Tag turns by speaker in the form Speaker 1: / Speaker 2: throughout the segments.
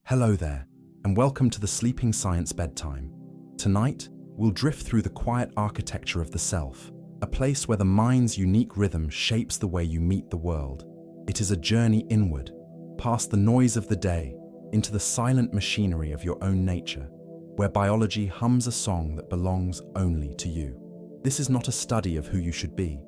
Speaker 1: Hello there, and welcome to the Sleeping Science Bedtime. Tonight, we'll drift through the quiet architecture of the self, a place where the mind's unique rhythm shapes the way you meet the world. It is a journey inward, past the noise of the day, into the silent machinery of your own nature, where biology hums a song that belongs only to you. This is not a study of who you should be,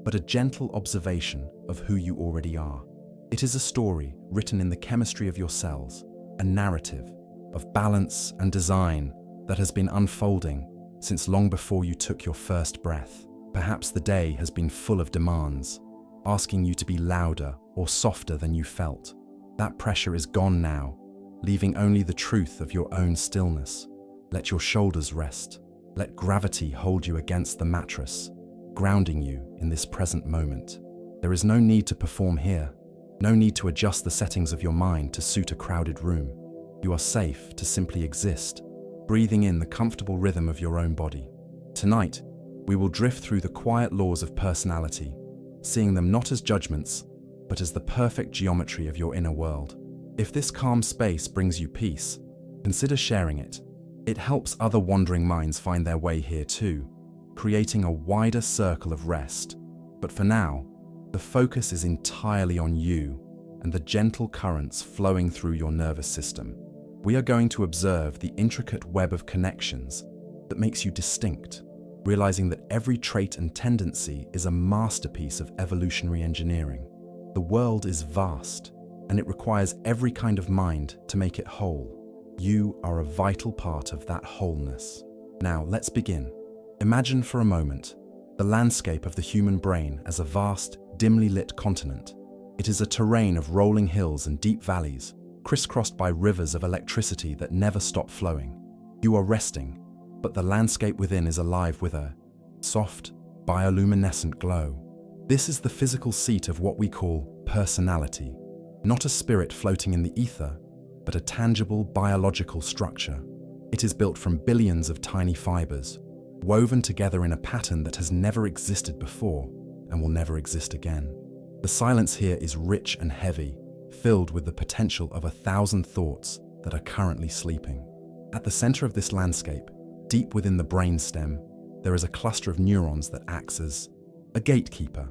Speaker 1: but a gentle observation of who you already are. It is a story written in the chemistry of your cells, a narrative of balance and design that has been unfolding since long before you took your first breath. Perhaps the day has been full of demands, asking you to be louder or softer than you felt. That pressure is gone now, leaving only the truth of your own stillness. Let your shoulders rest. Let gravity hold you against the mattress, grounding you in this present moment. There is no need to perform here. No need to adjust the settings of your mind to suit a crowded room. You are safe to simply exist, breathing in the comfortable rhythm of your own body. Tonight, we will drift through the quiet laws of personality, seeing them not as judgments, but as the perfect geometry of your inner world. If this calm space brings you peace, consider sharing it. It helps other wandering minds find their way here too, creating a wider circle of rest. But for now, the focus is entirely on you and the gentle currents flowing through your nervous system. We are going to observe the intricate web of connections that makes you distinct, realizing that every trait and tendency is a masterpiece of evolutionary engineering. The world is vast, and it requires every kind of mind to make it whole. You are a vital part of that wholeness. Now, let's begin. Imagine for a moment the landscape of the human brain as a vast, dimly lit continent. It is a terrain of rolling hills and deep valleys, crisscrossed by rivers of electricity that never stop flowing. You are resting, but the landscape within is alive with a soft, bioluminescent glow. This is the physical seat of what we call personality, not a spirit floating in the ether, but a tangible biological structure. It is built from billions of tiny fibers, woven together in a pattern that has never existed before and will never exist again. The silence here is rich and heavy, filled with the potential of 1,000 thoughts that are currently sleeping. At the center of this landscape, deep within the brainstem, there is a cluster of neurons that acts as a gatekeeper.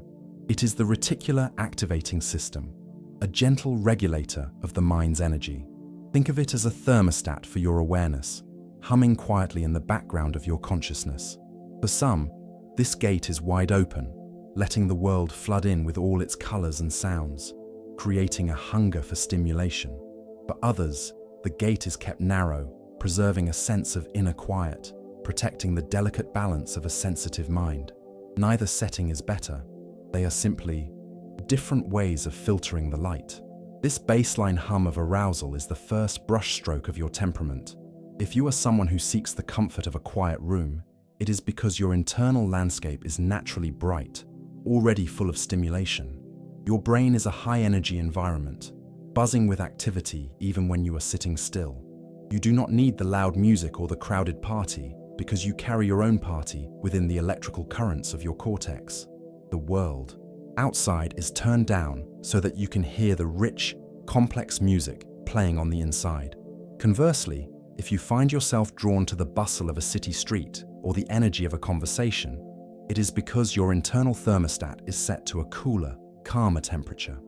Speaker 1: It is the reticular activating system, a gentle regulator of the mind's energy. Think of it as a thermostat for your awareness, humming quietly in the background of your consciousness. For some, this gate is wide open, letting the world flood in with all its colors and sounds, creating a hunger for stimulation. For others, the gate is kept narrow, preserving a sense of inner quiet, protecting the delicate balance of a sensitive mind. Neither setting is better. They are simply different ways of filtering the light. This baseline hum of arousal is the first brushstroke of your temperament. If you are someone who seeks the comfort of a quiet room, it is because your internal landscape is naturally bright, already full of stimulation. Your brain is a high-energy environment, buzzing with activity even when you are sitting still. You do not need the loud music or the crowded party because you carry your own party within the electrical currents of your cortex. The world outside is turned down so that you can hear the rich, complex music playing on the inside. Conversely, if you find yourself drawn to the bustle of a city street or the energy of a conversation, it is because your internal thermostat is set to a cooler, calmer temperature.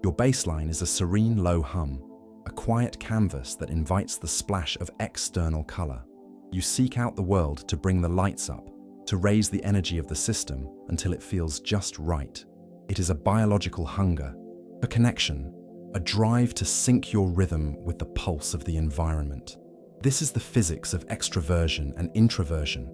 Speaker 1: Your baseline is a serene low hum, a quiet canvas that invites the splash of external color. You seek out the world to bring the lights up, to raise the energy of the system until it feels just right. It is a biological hunger, a connection, a drive to sync your rhythm with the pulse of the environment. This is the physics of extraversion and introversion,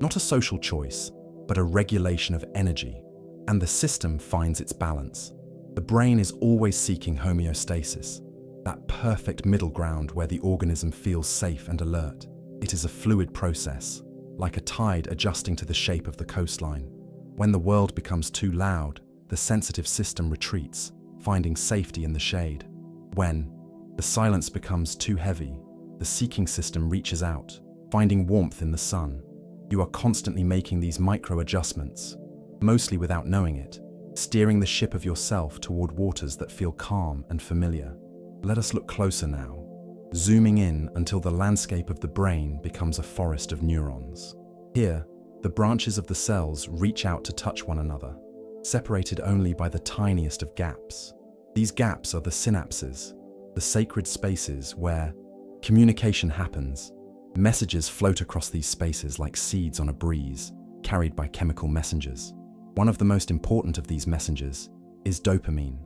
Speaker 1: not a social choice, but a regulation of energy, and the system finds its balance. The brain is always seeking homeostasis, that perfect middle ground where the organism feels safe and alert. It is a fluid process, like a tide adjusting to the shape of the coastline. When the world becomes too loud, the sensitive system retreats, finding safety in the shade. When the silence becomes too heavy, the seeking system reaches out, finding warmth in the sun. You are constantly making these micro-adjustments, mostly without knowing it, steering the ship of yourself toward waters that feel calm and familiar. Let us look closer now. zooming in until the landscape of the brain becomes a forest of neurons. Here, the branches of the cells reach out to touch one another, separated only by the tiniest of gaps. These gaps are the synapses, the sacred spaces where communication happens. Messages float across these spaces like seeds on a breeze, carried by chemical messengers. One of the most important of these messengers is dopamine,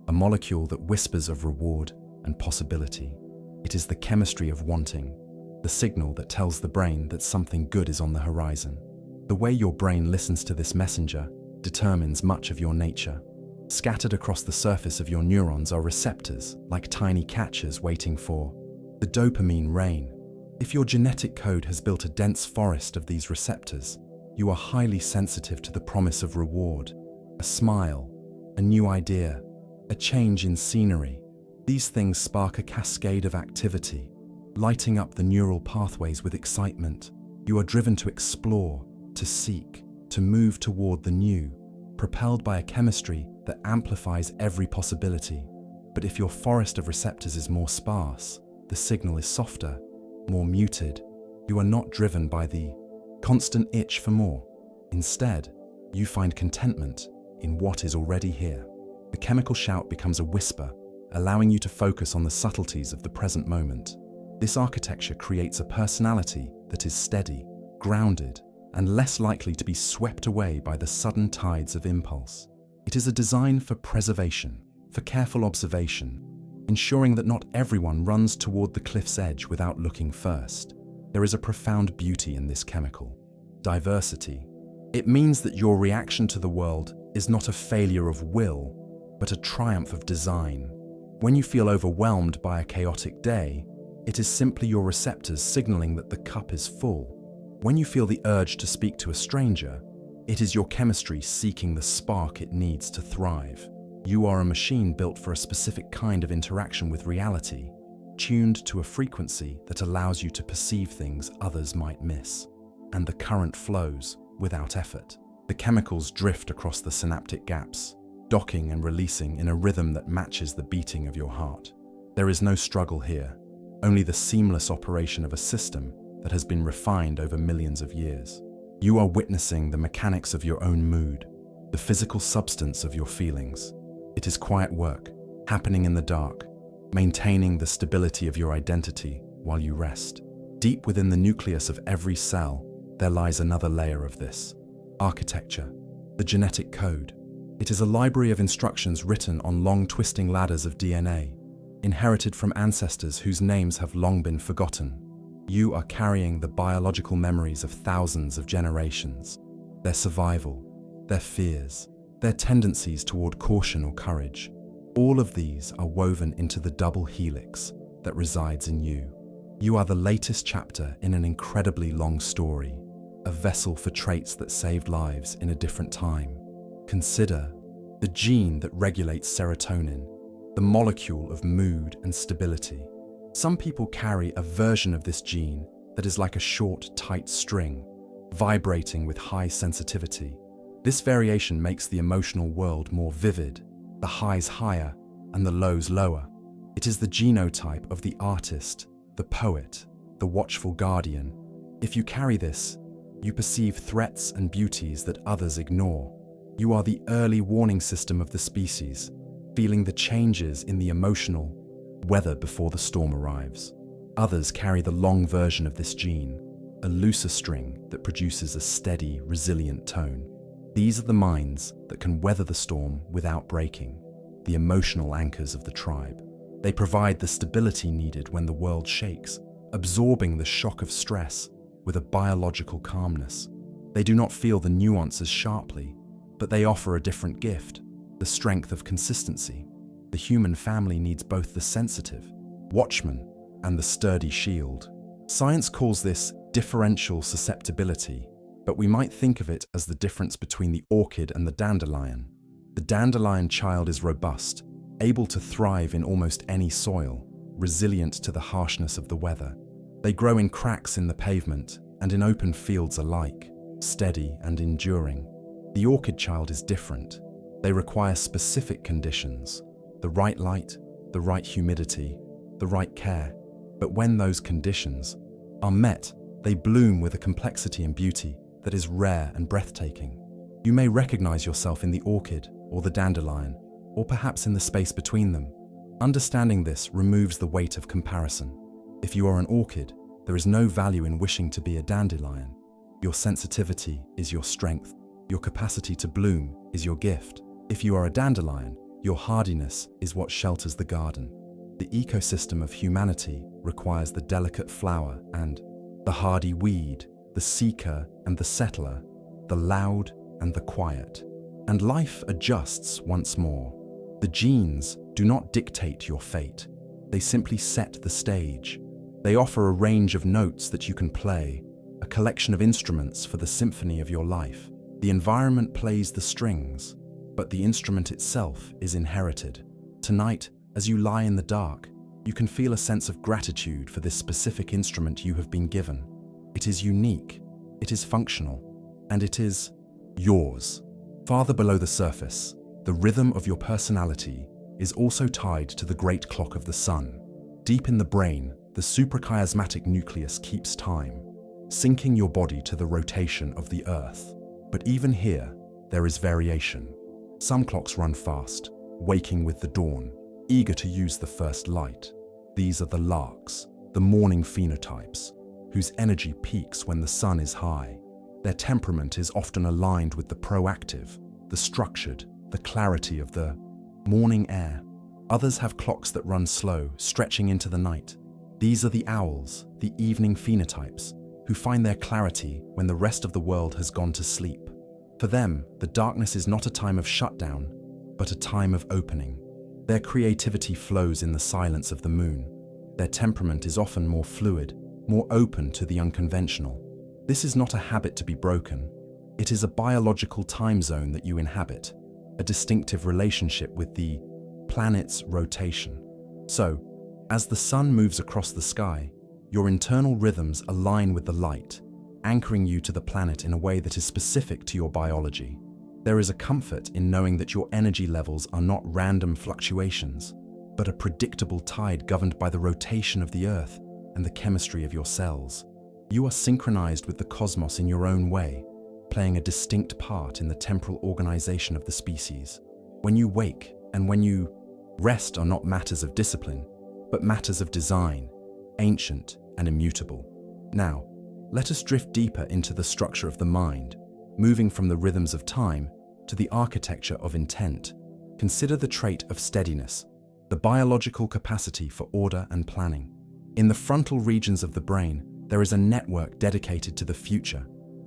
Speaker 1: a molecule that whispers of reward and possibility. It is the chemistry of wanting, the signal that tells the brain that something good is on the horizon. The way your brain listens to this messenger determines much of your nature. Scattered across the surface of your neurons are receptors, like tiny catchers waiting for the dopamine rain. If your genetic code has built a dense forest of these receptors, you are highly sensitive to the promise of reward, a smile, a new idea, a change in scenery. These things spark a cascade of activity, lighting up the neural pathways with excitement. You are driven to explore, to seek, to move toward the new, propelled by a chemistry that amplifies every possibility. But if your forest of receptors is more sparse, the signal is softer, more muted, you are not driven by the constant itch for more. Instead, you find contentment in what is already here. The chemical shout becomes a whisper, allowing you to focus on the subtleties of the present moment. This architecture creates a personality that is steady, grounded, and less likely to be swept away by the sudden tides of impulse. It is a design for preservation, for careful observation, ensuring that not everyone runs toward the cliff's edge without looking first. There is a profound beauty in this chemical. Diversity. It means that your reaction to the world is not a failure of will, but a triumph of design. When you feel overwhelmed by a chaotic day, it is simply your receptors signaling that the cup is full. When you feel the urge to speak to a stranger, it is your chemistry seeking the spark it needs to thrive. You are a machine built for a specific kind of interaction with reality, tuned to a frequency that allows you to perceive things others might miss. And the current flows without effort. The chemicals drift across the synaptic gaps, docking and releasing in a rhythm that matches the beating of your heart. There is no struggle here, only the seamless operation of a system that has been refined over millions of years. You are witnessing the mechanics of your own mood, the physical substance of your feelings. It is quiet work, happening in the dark, maintaining the stability of your identity while you rest. Deep within the nucleus of every cell, there lies another layer of this. Architecture, the genetic code. It is a library of instructions written on long twisting ladders of DNA, inherited from ancestors whose names have long been forgotten. You are carrying the biological memories of thousands of generations, their survival, their fears, their tendencies toward caution or courage. All of these are woven into the double helix that resides in you. You are the latest chapter in an incredibly long story, a vessel for traits that saved lives in a different time. Consider the gene that regulates serotonin, the molecule of mood and stability. Some people carry a version of this gene that is like a short, tight string, vibrating with high sensitivity. This variation makes the emotional world more vivid, the highs higher and the lows lower. It is the genotype of the artist, the poet, the watchful guardian. If you carry this, you perceive threats and beauties that others ignore. You are the early warning system of the species, feeling the changes in the emotional weather before the storm arrives. Others carry the long version of this gene, a looser string that produces a steady, resilient tone. These are the minds that can weather the storm without breaking, the emotional anchors of the tribe. They provide the stability needed when the world shakes, absorbing the shock of stress with a biological calmness. They do not feel the nuances sharply, but they offer a different gift, the strength of consistency. The human family needs both the sensitive watchman and the sturdy shield. Science calls this differential susceptibility, but we might think of it as the difference between the orchid and the dandelion. The dandelion child is robust, able to thrive in almost any soil, resilient to the harshness of the weather. They grow in cracks in the pavement and in open fields alike, steady and enduring. The orchid child is different. They require specific conditions, the right light, the right humidity, the right care. But when those conditions are met, they bloom with a complexity and beauty that is rare and breathtaking. You may recognize yourself in the orchid or the dandelion, or perhaps in the space between them. Understanding this removes the weight of comparison. If you are an orchid, there is no value in wishing to be a dandelion. Your sensitivity is your strength. Your capacity to bloom is your gift. If you are a dandelion, your hardiness is what shelters the garden. The ecosystem of humanity requires the delicate flower and the hardy weed, the seeker and the settler, the loud and the quiet. And life adjusts once more. The genes do not dictate your fate. They simply set the stage. They offer a range of notes that you can play, a collection of instruments for the symphony of your life. The environment plays the strings, but the instrument itself is inherited. Tonight, as you lie in the dark, you can feel a sense of gratitude for this specific instrument you have been given. It is unique, it is functional, and it is yours. Farther below the surface, the rhythm of your personality is also tied to the great clock of the sun. Deep in the brain, the suprachiasmatic nucleus keeps time, syncing your body to the rotation of the earth. But even here, there is variation. Some clocks run fast, waking with the dawn, eager to use the first light. These are the larks, the morning phenotypes, whose energy peaks when the sun is high. Their temperament is often aligned with the proactive, the structured, the clarity of the morning air. Others have clocks that run slow, stretching into the night. These are the owls, the evening phenotypes, who find their clarity when the rest of the world has gone to sleep. For them, the darkness is not a time of shutdown, but a time of opening. Their creativity flows in the silence of the moon. Their temperament is often more fluid, more open to the unconventional. This is not a habit to be broken. It is a biological time zone that you inhabit, a distinctive relationship with the planet's rotation. So, as the sun moves across the sky, your internal rhythms align with the light, anchoring you to the planet in a way that is specific to your biology. There is a comfort in knowing that your energy levels are not random fluctuations, but a predictable tide governed by the rotation of the Earth and the chemistry of your cells. You are synchronized with the cosmos in your own way, playing a distinct part in the temporal organization of the species. When you wake and when you rest are not matters of discipline, but matters of design, ancient and immutable. Now, let us drift deeper into the structure of the mind, moving from the rhythms of time to the architecture of intent. Consider the trait of steadiness, the biological capacity for order and planning. In the frontal regions of the brain, there is a network dedicated to the future,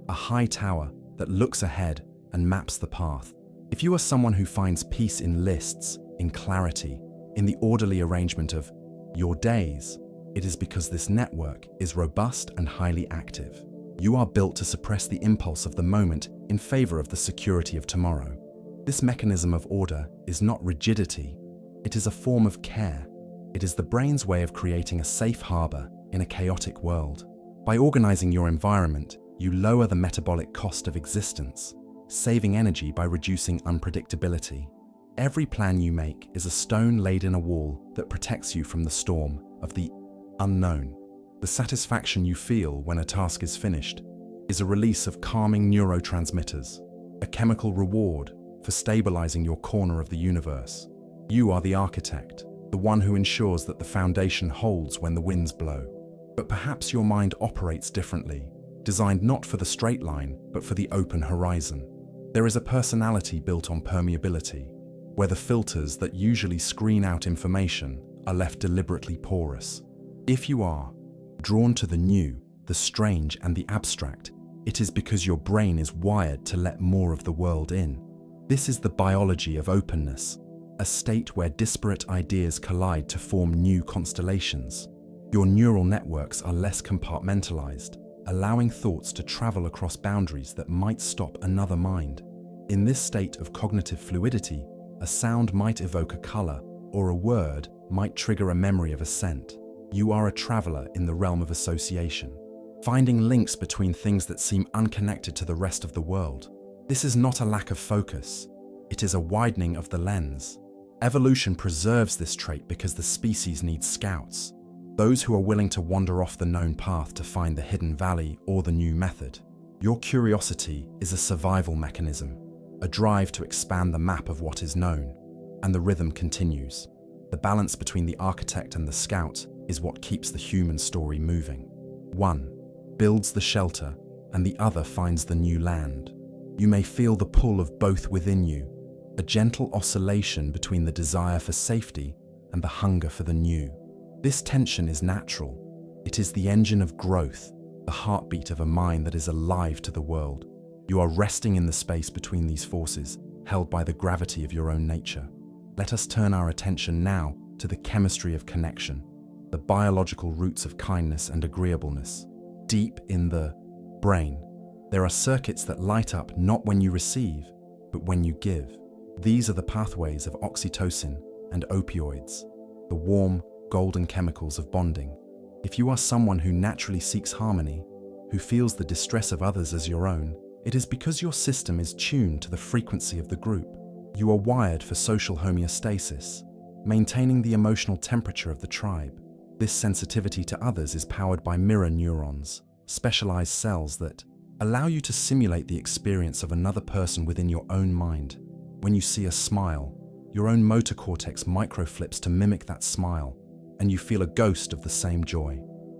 Speaker 1: a high tower that looks ahead and maps the path. If you are someone who finds peace in lists, in clarity, in the orderly arrangement of your days, it is because this network is robust and highly active. You are built to suppress the impulse of the moment in favor of the security of tomorrow. This mechanism of order is not rigidity, it is a form of care. It is the brain's way of creating a safe harbor in a chaotic world. By organizing your environment, you lower the metabolic cost of existence, saving energy by reducing unpredictability. Every plan you make is a stone laid in a wall that protects you from the storm of the unknown. The satisfaction you feel when a task is finished is a release of calming neurotransmitters, a chemical reward for stabilizing your corner of the universe. You are the architect, the one who ensures that the foundation holds when the winds blow. But perhaps your mind operates differently, designed not for the straight line, but for the open horizon. There is a personality built on permeability, where the filters that usually screen out information are left deliberately porous. If you are drawn to the new, the strange, and the abstract, it is because your brain is wired to let more of the world in. This is the biology of openness, a state where disparate ideas collide to form new constellations. Your neural networks are less compartmentalized, allowing thoughts to travel across boundaries that might stop another mind. In this state of cognitive fluidity, a sound might evoke a color, or a word might trigger a memory of a scent. You are a traveler in the realm of association, finding links between things that seem unconnected to the rest of the world. This is not a lack of focus, it is a widening of the lens. Evolution preserves this trait because the species needs scouts. those who are willing to wander off the known path to find the hidden valley or the new method. Your curiosity is a survival mechanism, a drive to expand the map of what is known, and the rhythm continues. The balance between the architect and the scout is what keeps the human story moving. One builds the shelter, and the other finds the new land. You may feel the pull of both within you, a gentle oscillation between the desire for safety and the hunger for the new. This tension is natural. It is the engine of growth, the heartbeat of a mind that is alive to the world. You are resting in the space between these forces, held by the gravity of your own nature. Let us turn our attention now to the chemistry of connection, the biological roots of kindness and agreeableness. Deep in the brain, there are circuits that light up not when you receive, but when you give. These are the pathways of oxytocin and opioids, the warm, golden chemicals of bonding. If you are someone who naturally seeks harmony, who feels the distress of others as your own, it is because your system is tuned to the frequency of the group. You are wired for social homeostasis, maintaining the emotional temperature of the tribe. This sensitivity to others is powered by mirror neurons, specialized cells that allow you to simulate the experience of another person within your own mind. When you see a smile, your own motor cortex microflips to mimic that smile, and you feel a ghost of the same joy.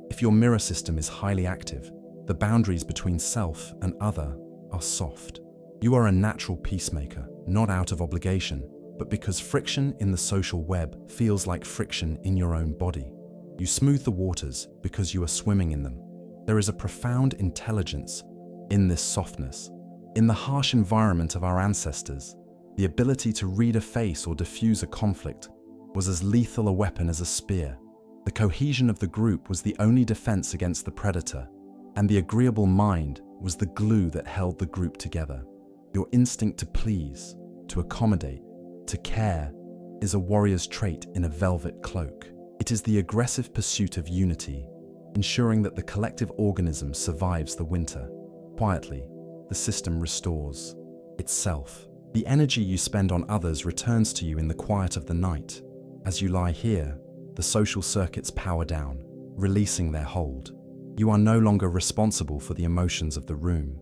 Speaker 1: If your mirror system is highly active, the boundaries between self and other are soft. You are a natural peacemaker, not out of obligation, but because friction in the social web feels like friction in your own body. You smooth the waters because you are swimming in them. There is a profound intelligence in this softness. In the harsh environment of our ancestors, the ability to read a face or diffuse a conflict was as lethal a weapon as a spear. The cohesion of the group was the only defense against the predator, and the agreeable mind was the glue that held the group together. Your instinct to please, to accommodate, to care is a warrior's trait in a velvet cloak. It is the aggressive pursuit of unity, ensuring that the collective organism survives the winter. Quietly, the system restores itself. The energy you spend on others returns to you in the quiet of the night. As you lie here, the social circuits power down, releasing their hold. You are no longer responsible for the emotions of the room.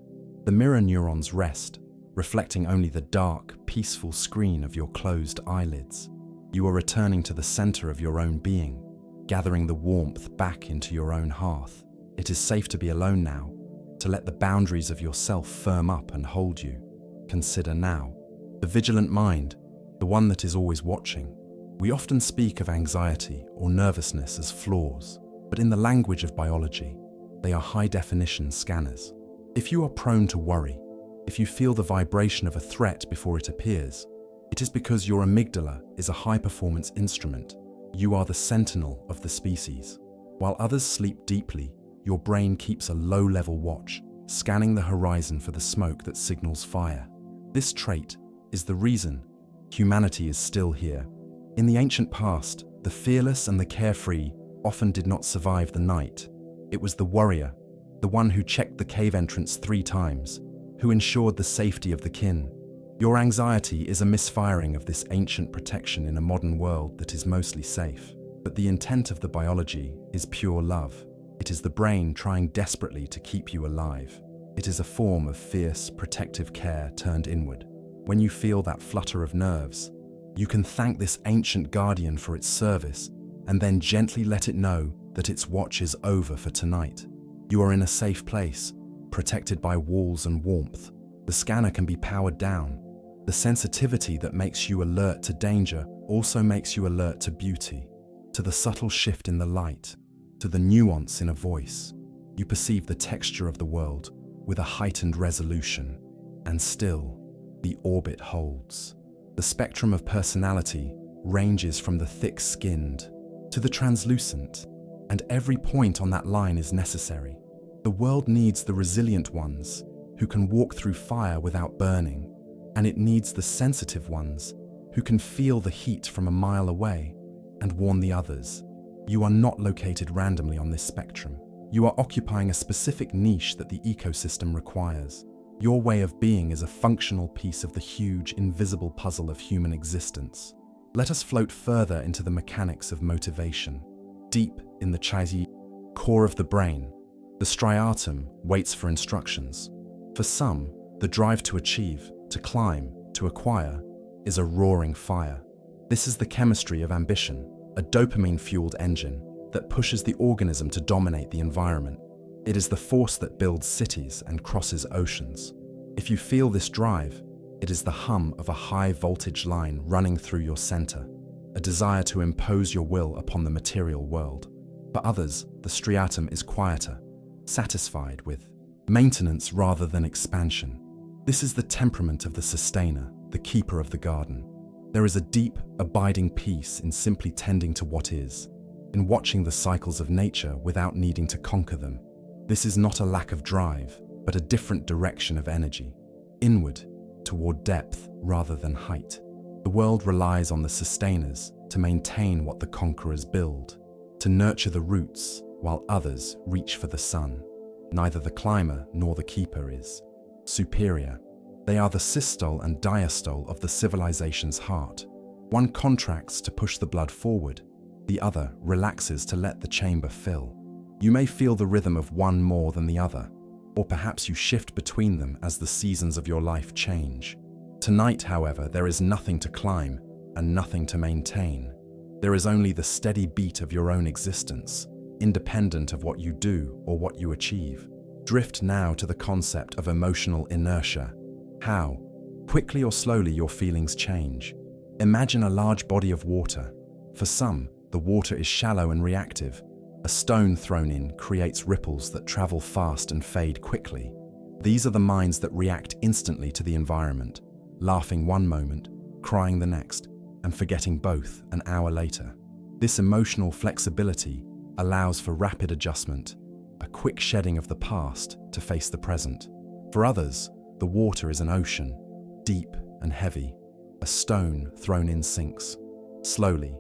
Speaker 1: The mirror neurons rest, reflecting only the dark, peaceful screen of your closed eyelids. You are returning to the center of your own being, gathering the warmth back into your own hearth. It is safe to be alone now, to let the boundaries of yourself firm up and hold you. Consider now the vigilant mind, the one that is always watching. We often speak of anxiety or nervousness as flaws, but in the language of biology, they are high-definition scanners. If you are prone to worry, if you feel the vibration of a threat before it appears, it is because your amygdala is a high-performance instrument. You are the sentinel of the species. While others sleep deeply, your brain keeps a low-level watch, scanning the horizon for the smoke that signals fire. This trait is the reason humanity is still here. In the ancient past, the fearless and the carefree often did not survive the night. It was the warrior, the one who checked the cave entrance 3 times, who ensured the safety of the kin. Your anxiety is a misfiring of this ancient protection in a modern world that is mostly safe. But the intent of the biology is pure love. It is the brain trying desperately to keep you alive. It is a form of fierce, protective care turned inward. When you feel that flutter of nerves, you can thank this ancient guardian for its service and then gently let it know that its watch is over for tonight. You are in a safe place, protected by walls and warmth. The scanner can be powered down. The sensitivity that makes you alert to danger also makes you alert to beauty, to the subtle shift in the light, to the nuance in a voice. You perceive the texture of the world with a heightened resolution, and still, the orbit holds. The spectrum of personality ranges from the thick-skinned to the translucent, and every point on that line is necessary. The world needs the resilient ones who can walk through fire without burning, and it needs the sensitive ones who can feel the heat from a mile away and warn the others. You are not located randomly on this spectrum. You are occupying a specific niche that the ecosystem requires. Your way of being is a functional piece of the huge, invisible puzzle of human existence. Let us float further into the mechanics of motivation. deep in the chassis core of the brain, the striatum waits for instructions. For some, the drive to achieve, to climb, to acquire, is a roaring fire. This is the chemistry of ambition, a dopamine-fueled engine that pushes the organism to dominate the environment. It is the force that builds cities and crosses oceans. If you feel this drive, it is the hum of a high-voltage line running through your center, a desire to impose your will upon the material world. For others, the striatum is quieter, satisfied with maintenance rather than expansion. This is the temperament of the sustainer, the keeper of the garden. There is a deep, abiding peace in simply tending to what is, in watching the cycles of nature without needing to conquer them. This is not a lack of drive, but a different direction of energy, inward, toward depth rather than height. The world relies on the sustainers to maintain what the conquerors build, to nurture the roots while others reach for the sun. Neither the climber nor the keeper is superior. They are the systole and diastole of the civilization's heart. One contracts to push the blood forward, the other relaxes to let the chamber fill. You may feel the rhythm of one more than the other, or perhaps you shift between them as the seasons of your life change. Tonight, however, there is nothing to climb and nothing to maintain. There is only the steady beat of your own existence, independent of what you do or what you achieve. Drift now to the concept of emotional inertia. How, quickly or slowly, your feelings change. Imagine a large body of water. For some, the water is shallow and reactive. A stone thrown in creates ripples that travel fast and fade quickly. These are the minds that react instantly to the environment, laughing one moment, crying the next, and forgetting both an hour later. This emotional flexibility allows for rapid adjustment, a quick shedding of the past to face the present. For others, the water is an ocean, deep and heavy. A stone thrown in sinks, slowly,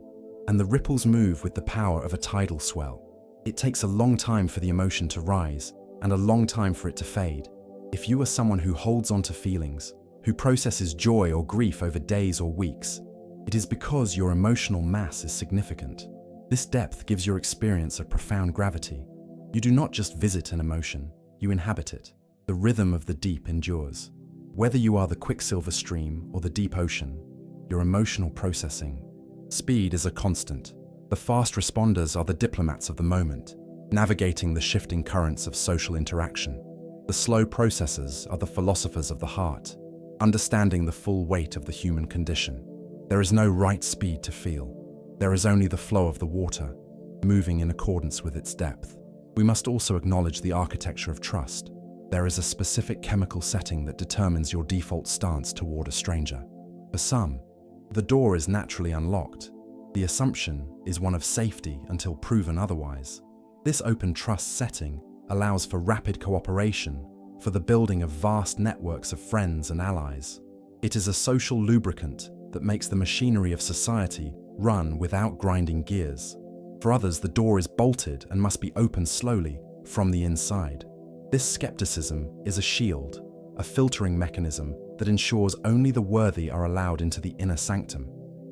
Speaker 1: and the ripples move with the power of a tidal swell. It takes a long time for the emotion to rise and a long time for it to fade. If you are someone who holds on to feelings, who processes joy or grief over days or weeks, it is because your emotional mass is significant. This depth gives your experience a profound gravity. You do not just visit an emotion, you inhabit it. The rhythm of the deep endures. Whether you are the quicksilver stream or the deep ocean, your emotional processing speed is a constant. The fast responders are the diplomats of the moment, navigating the shifting currents of social interaction. The slow processors are the philosophers of the heart, understanding the full weight of the human condition. There is no right speed to feel. There is only the flow of the water, moving in accordance with its depth. We must also acknowledge the architecture of trust. There is a specific chemical setting that determines your default stance toward a stranger. For some, the door is naturally unlocked. The assumption is one of safety until proven otherwise. This open trust setting allows for rapid cooperation, for the building of vast networks of friends and allies. It is a social lubricant that makes the machinery of society run without grinding gears. For others, the door is bolted and must be opened slowly from the inside. This skepticism is a shield, a filtering mechanism that ensures only the worthy are allowed into the inner sanctum.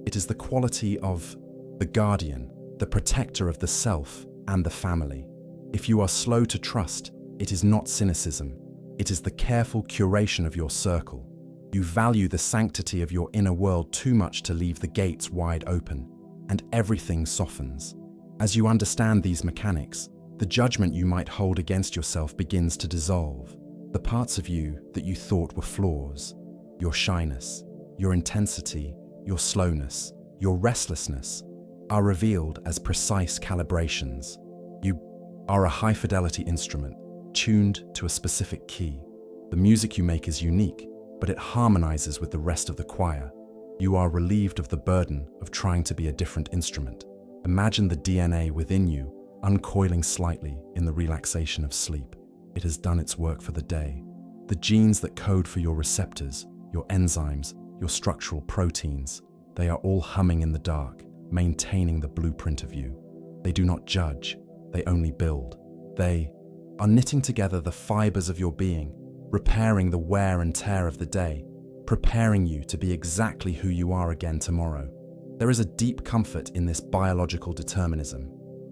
Speaker 1: It is the quality of the guardian, the protector of the self and the family. If you are slow to trust, it is not cynicism. It is the careful curation of your circle. You value the sanctity of your inner world too much to leave the gates wide open, and everything softens. As you understand these mechanics, the judgment you might hold against yourself begins to dissolve. The parts of you that you thought were flaws, your shyness, your intensity, your slowness, your restlessness, are revealed as precise calibrations. You are a high-fidelity instrument, tuned to a specific key. The music you make is unique, but it harmonizes with the rest of the choir. You are relieved of the burden of trying to be a different instrument. Imagine the DNA within you uncoiling slightly in the relaxation of sleep. It has done its work for the day. The genes that code for your receptors, your enzymes, your structural proteins, they are all humming in the dark, maintaining the blueprint of you. They do not judge, they only build. They are knitting together the fibers of your being, repairing the wear and tear of the day, preparing you to be exactly who you are again tomorrow. There is a deep comfort in this biological determinism.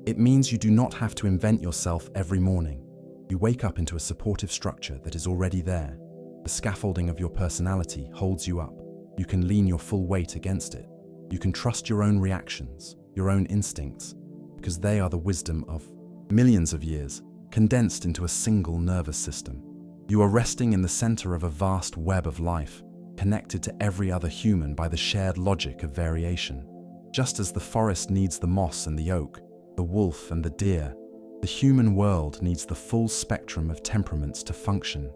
Speaker 1: It means you do not have to invent yourself every morning. You wake up into a supportive structure that is already there. The scaffolding of your personality holds you up. You can lean your full weight against it. You can trust your own reactions, your own instincts, because they are the wisdom of millions of years, condensed into a single nervous system. You are resting in the center of a vast web of life, connected to every other human by the shared logic of variation. Just as the forest needs the moss and the oak, the wolf and the deer, the human world needs the full spectrum of temperaments to function.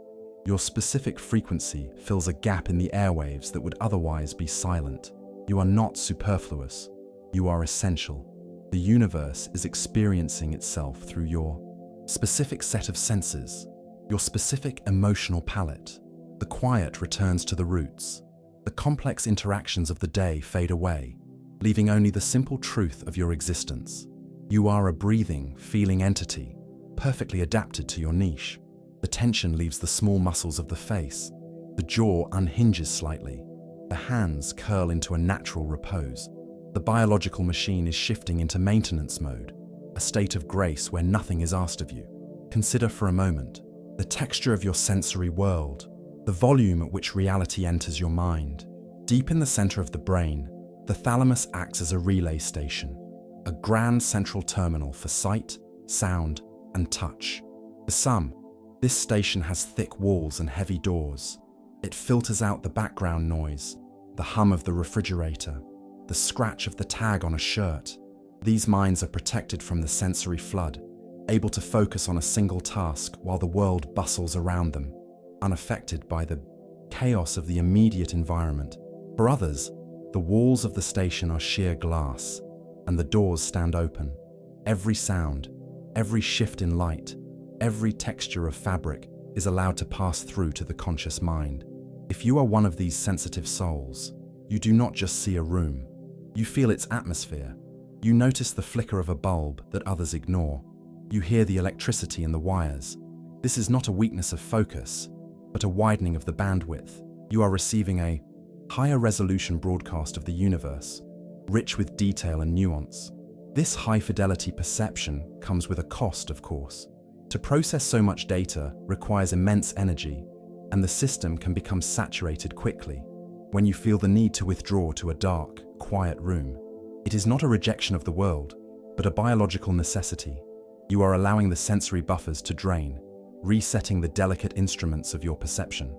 Speaker 1: Your specific frequency fills a gap in the airwaves that would otherwise be silent. You are not superfluous. You are essential. The universe is experiencing itself through your specific set of senses, your specific emotional palette. The quiet returns to the roots. The complex interactions of the day fade away, leaving only the simple truth of your existence. You are a breathing, feeling entity, perfectly adapted to your niche. The tension leaves the small muscles of the face. The jaw unhinges slightly. The hands curl into a natural repose. The biological machine is shifting into maintenance mode, a state of grace where nothing is asked of you. Consider for a moment the texture of your sensory world, the volume at which reality enters your mind. Deep in the center of the brain, the thalamus acts as a relay station, a grand central terminal for sight, sound, and touch. For some, this station has thick walls and heavy doors. It filters out the background noise, the hum of the refrigerator, the scratch of the tag on a shirt. These minds are protected from the sensory flood, able to focus on a single task while the world bustles around them, unaffected by the chaos of the immediate environment. For others, the walls of the station are sheer glass, and the doors stand open. Every sound, every shift in light, every texture of fabric is allowed to pass through to the conscious mind. If you are one of these sensitive souls, you do not just see a room. You feel its atmosphere. You notice the flicker of a bulb that others ignore. You hear the electricity in the wires. This is not a weakness of focus, but a widening of the bandwidth. You are receiving a higher resolution broadcast of the universe, rich with detail and nuance. This high-fidelity perception comes with a cost, of course. To process so much data requires immense energy, and the system can become saturated quickly. When you feel the need to withdraw to a dark, quiet room, it is not a rejection of the world, but a biological necessity. You are allowing the sensory buffers to drain, resetting the delicate instruments of your perception.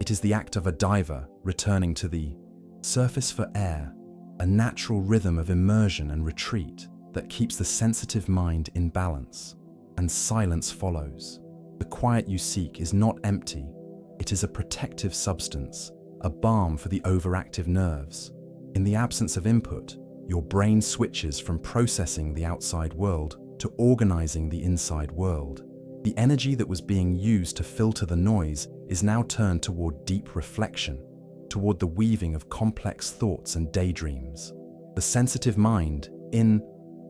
Speaker 1: It is the act of a diver returning to the surface for air, a natural rhythm of immersion and retreat that keeps the sensitive mind in balance. And silence follows. The quiet you seek is not empty. It is a protective substance, a balm for the overactive nerves. In the absence of input, your brain switches from processing the outside world to organizing the inside world. The energy that was being used to filter the noise is now turned toward deep reflection, toward the weaving of complex thoughts and daydreams. The sensitive mind, in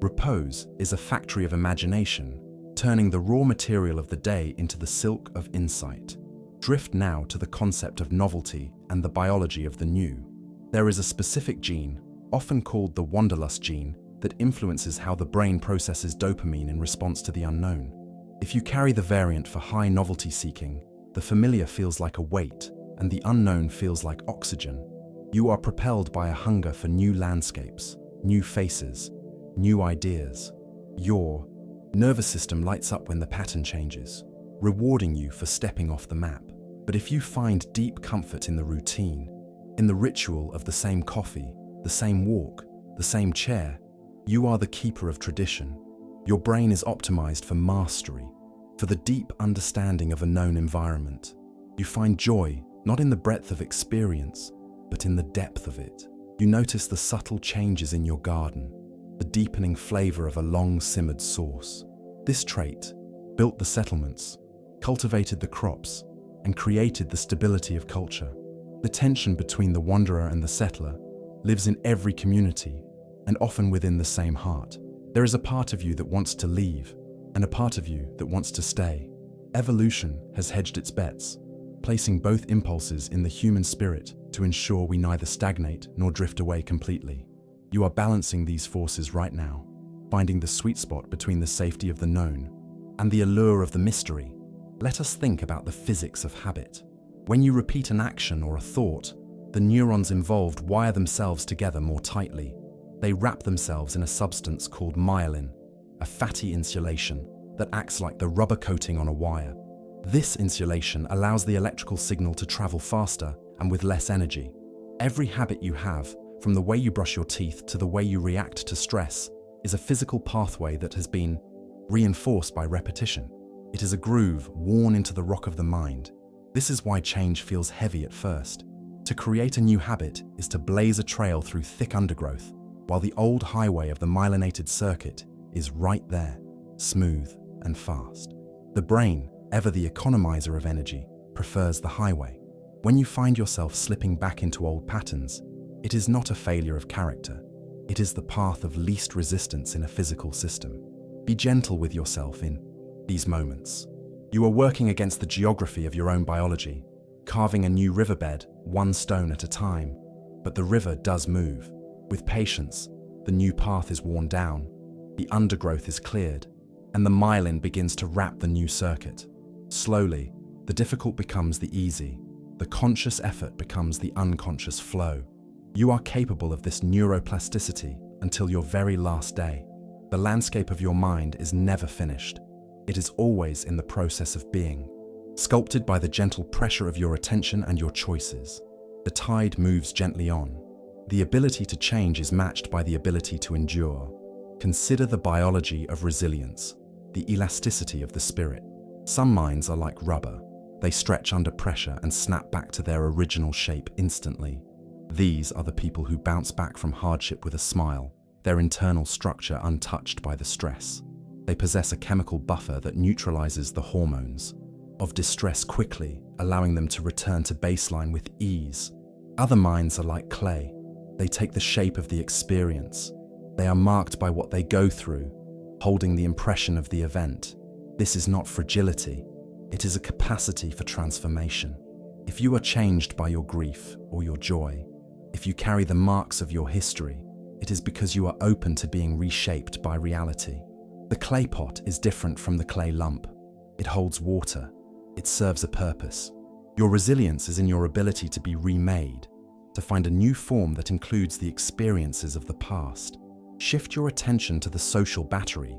Speaker 1: repose, is a factory of imagination, turning the raw material of the day into the silk of insight. Drift now to the concept of novelty and the biology of the new. There is a specific gene, often called the wanderlust gene, that influences how the brain processes dopamine in response to the unknown. If you carry the variant for high novelty seeking, the familiar feels like a weight, and the unknown feels like oxygen. You are propelled by a hunger for new landscapes, new faces, new ideas. Your nervous system lights up when the pattern changes, rewarding you for stepping off the map. But if you find deep comfort in the routine, in the ritual of the same coffee, the same walk, the same chair, you are the keeper of tradition. Your brain is optimized for mastery, for the deep understanding of a known environment. You find joy not in the breadth of experience, but in the depth of it. You notice the subtle changes in your garden, the deepening flavor of a long-simmered sauce. This trait built the settlements, cultivated the crops, and created the stability of culture. The tension between the wanderer and the settler lives in every community, and often within the same heart. There is a part of you that wants to leave, and a part of you that wants to stay. Evolution has hedged its bets, placing both impulses in the human spirit to ensure we neither stagnate nor drift away completely. You are balancing these forces right now. finding the sweet spot between the safety of the known and the allure of the mystery. Let us think about the physics of habit. When you repeat an action or a thought, the neurons involved wire themselves together more tightly. They wrap themselves in a substance called myelin, a fatty insulation that acts like the rubber coating on a wire. This insulation allows the electrical signal to travel faster and with less energy. Every habit you have, from the way you brush your teeth to the way you react to stress, is a physical pathway that has been reinforced by repetition. It is a groove worn into the rock of the mind. This is why change feels heavy at first. To create a new habit is to blaze a trail through thick undergrowth, while the old highway of the myelinated circuit is right there, smooth and fast. The brain, ever the economizer of energy, prefers the highway. When you find yourself slipping back into old patterns, it is not a failure of character. It is the path of least resistance in a physical system. Be gentle with yourself in these moments. You are working against the geography of your own biology, carving a new riverbed one stone at a time. But the river does move. With patience, the new path is worn down, the undergrowth is cleared, and the myelin begins to wrap the new circuit. Slowly, the difficult becomes the easy. The conscious effort becomes the unconscious flow. You are capable of this neuroplasticity until your very last day. The landscape of your mind is never finished. It is always in the process of being, sculpted by the gentle pressure of your attention and your choices. The tide moves gently on. The ability to change is matched by the ability to endure. Consider the biology of resilience, the elasticity of the spirit. Some minds are like rubber. They stretch under pressure and snap back to their original shape instantly. These are the people who bounce back from hardship with a smile, their internal structure untouched by the stress. They possess a chemical buffer that neutralizes the hormones of distress quickly, allowing them to return to baseline with ease. Other minds are like clay. They take the shape of the experience. They are marked by what they go through, holding the impression of the event. This is not fragility. It is a capacity for transformation. If you are changed by your grief or your joy, if you carry the marks of your history, it is because you are open to being reshaped by reality. The clay pot is different from the clay lump. It holds water. It serves a purpose. Your resilience is in your ability to be remade, to find a new form that includes the experiences of the past. Shift your attention to the social battery,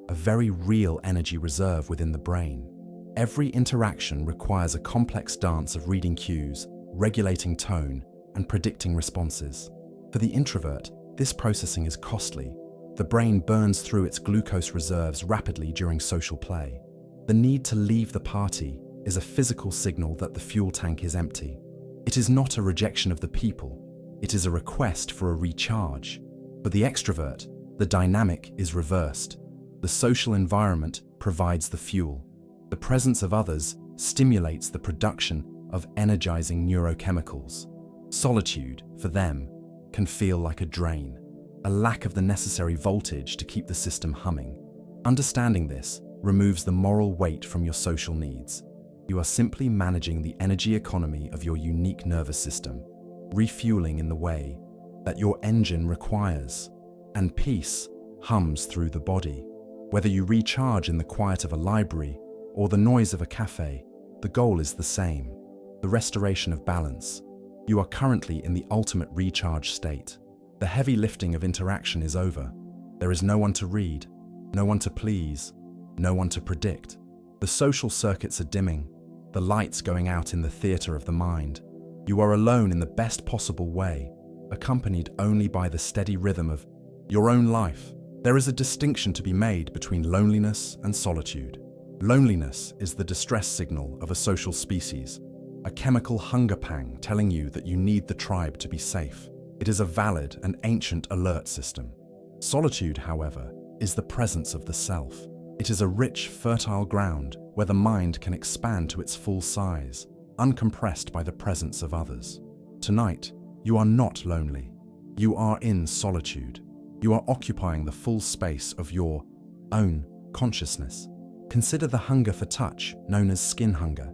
Speaker 1: a very real energy reserve within the brain. Every interaction requires a complex dance of reading cues, regulating tone, and predicting responses. For the introvert, this processing is costly. The brain burns through its glucose reserves rapidly during social play. The need to leave the party is a physical signal that the fuel tank is empty. It is not a rejection of the people. It is a request for a recharge. For the extrovert, the dynamic is reversed. The social environment provides the fuel. The presence of others stimulates the production of energizing neurochemicals. Solitude, for them, can feel like a drain, a lack of the necessary voltage to keep the system humming. Understanding this removes the moral weight from your social needs. You are simply managing the energy economy of your unique nervous system, refueling in the way that your engine requires, and peace hums through the body. Whether you recharge in the quiet of a library or the noise of a cafe, the goal is the same: the restoration of balance. You are currently in the ultimate recharge state. The heavy lifting of interaction is over. There is no one to read, no one to please, no one to predict. The social circuits are dimming, the lights going out in the theater of the mind. You are alone in the best possible way, accompanied only by the steady rhythm of your own life. There is a distinction to be made between loneliness and solitude. Loneliness is the distress signal of a social species, a chemical hunger pang telling you that you need the tribe to be safe. It is a valid and ancient alert system. Solitude, however, is the presence of the self. It is a rich, fertile ground where the mind can expand to its full size, uncompressed by the presence of others. Tonight, you are not lonely. You are in solitude. You are occupying the full space of your own consciousness. Consider the hunger for touch, known as skin hunger.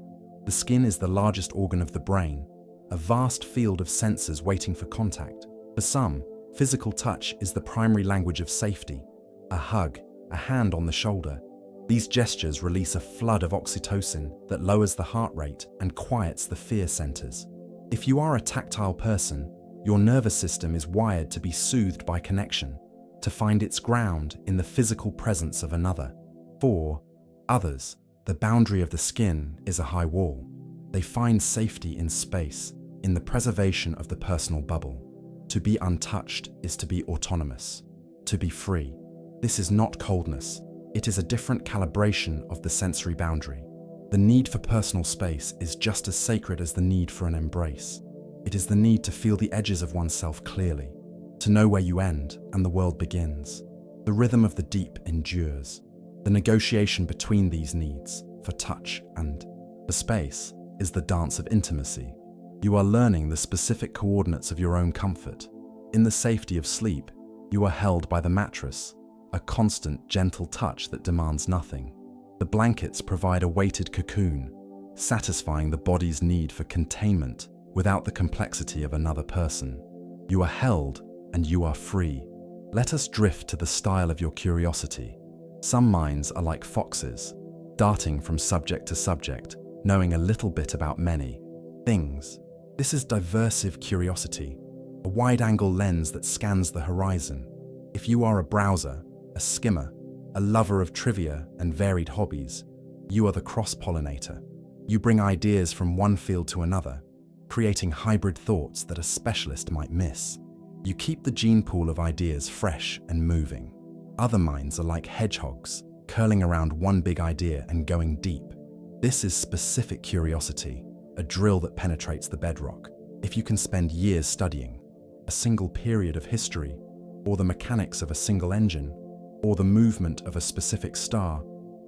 Speaker 1: The skin is the largest organ of the brain, a vast field of sensors waiting for contact. For some, physical touch is the primary language of safety. a hug, a hand on the shoulder. These gestures release a flood of oxytocin that lowers the heart rate and quiets the fear centers. If you are a tactile person, your nervous system is wired to be soothed by connection, to find its ground in the physical presence of another. For others, the boundary of the skin is a high wall. They find safety in space, in the preservation of the personal bubble. To be untouched is to be autonomous, to be free. This is not coldness. It is a different calibration of the sensory boundary. The need for personal space is just as sacred as the need for an embrace. It is the need to feel the edges of oneself clearly, to know where you end and the world begins. The rhythm of the deep endures. The negotiation between these needs, for touch and for space, is the dance of intimacy. You are learning the specific coordinates of your own comfort. In the safety of sleep, you are held by the mattress, a constant, gentle touch that demands nothing. The blankets provide a weighted cocoon, satisfying the body's need for containment without the complexity of another person. You are held and you are free. Let us drift to the style of your curiosity. Some minds are like foxes, darting from subject to subject, knowing a little bit about many things. This is diversive curiosity, a wide-angle lens that scans the horizon. If you are a browser, a skimmer, a lover of trivia and varied hobbies, you are the cross-pollinator. You bring ideas from one field to another, creating hybrid thoughts that a specialist might miss. You keep the gene pool of ideas fresh and moving. Other minds are like hedgehogs, curling around one big idea and going deep. This is specific curiosity, a drill that penetrates the bedrock. If you can spend years studying a single period of history, or the mechanics of a single engine, or the movement of a specific star,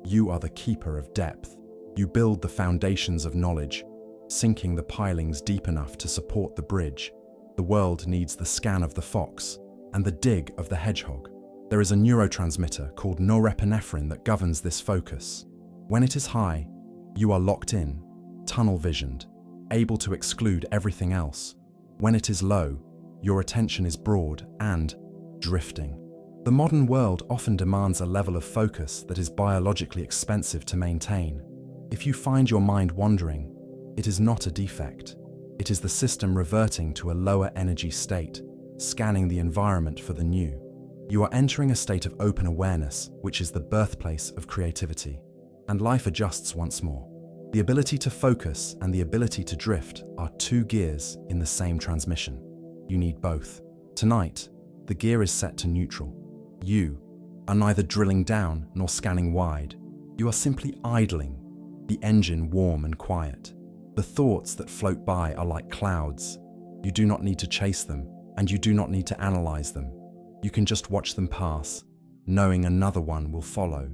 Speaker 1: you are the keeper of depth. You build the foundations of knowledge, sinking the pilings deep enough to support the bridge. The world needs the scan of the fox and the dig of the hedgehog. There is a neurotransmitter called norepinephrine that governs this focus. When it is high, you are locked in, tunnel-visioned, able to exclude everything else. When it is low, your attention is broad and drifting. The modern world often demands a level of focus that is biologically expensive to maintain. If you find your mind wandering, it is not a defect. It is the system reverting to a lower energy state, scanning the environment for the new. You are entering a state of open awareness, which is the birthplace of creativity. And life adjusts once more. The ability to focus and the ability to drift are two gears in the same transmission. You need both. Tonight, the gear is set to neutral. You are neither drilling down nor scanning wide. You are simply idling, the engine warm and quiet. The thoughts that float by are like clouds. You do not need to chase them, and you do not need to analyze them. You can just watch them pass, knowing another one will follow.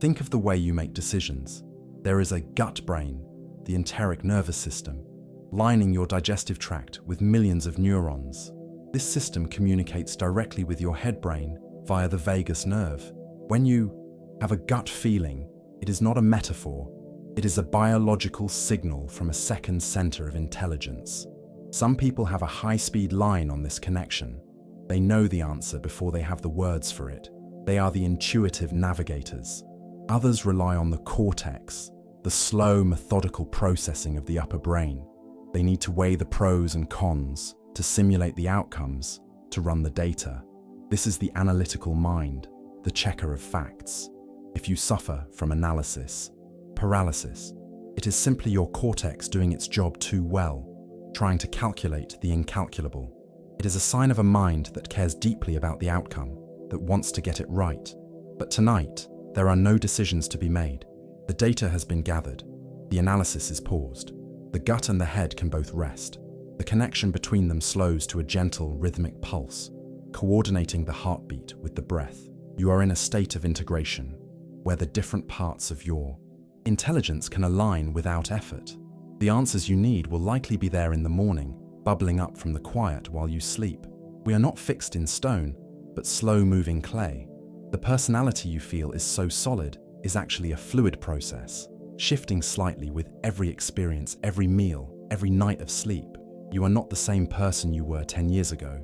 Speaker 1: Think of the way you make decisions. There is a gut brain, the enteric nervous system, lining your digestive tract with millions of neurons. This system communicates directly with your head brain via the vagus nerve. When you have a gut feeling, it is not a metaphor. It is a biological signal from a second center of intelligence. Some people have a high-speed line on this connection. They know the answer before they have the words for it. They are the intuitive navigators. Others rely on the cortex, the slow, methodical processing of the upper brain. They need to weigh the pros and cons, to simulate the outcomes, to run the data. This is the analytical mind, the checker of facts. If you suffer from analysis paralysis, it is simply your cortex doing its job too well, trying to calculate the incalculable. It is a sign of a mind that cares deeply about the outcome, that wants to get it right. But tonight, there are no decisions to be made. The data has been gathered. The analysis is paused. The gut and the head can both rest. The connection between them slows to a gentle, rhythmic pulse, coordinating the heartbeat with the breath. You are in a state of integration, where the different parts of your intelligence can align without effort. The answers you need will likely be there in the morning, bubbling up from the quiet while you sleep. We are not fixed in stone, but slow-moving clay. The personality you feel is so solid is actually a fluid process, shifting slightly with every experience, every meal, every night of sleep. You are not the same person you were 10 years ago,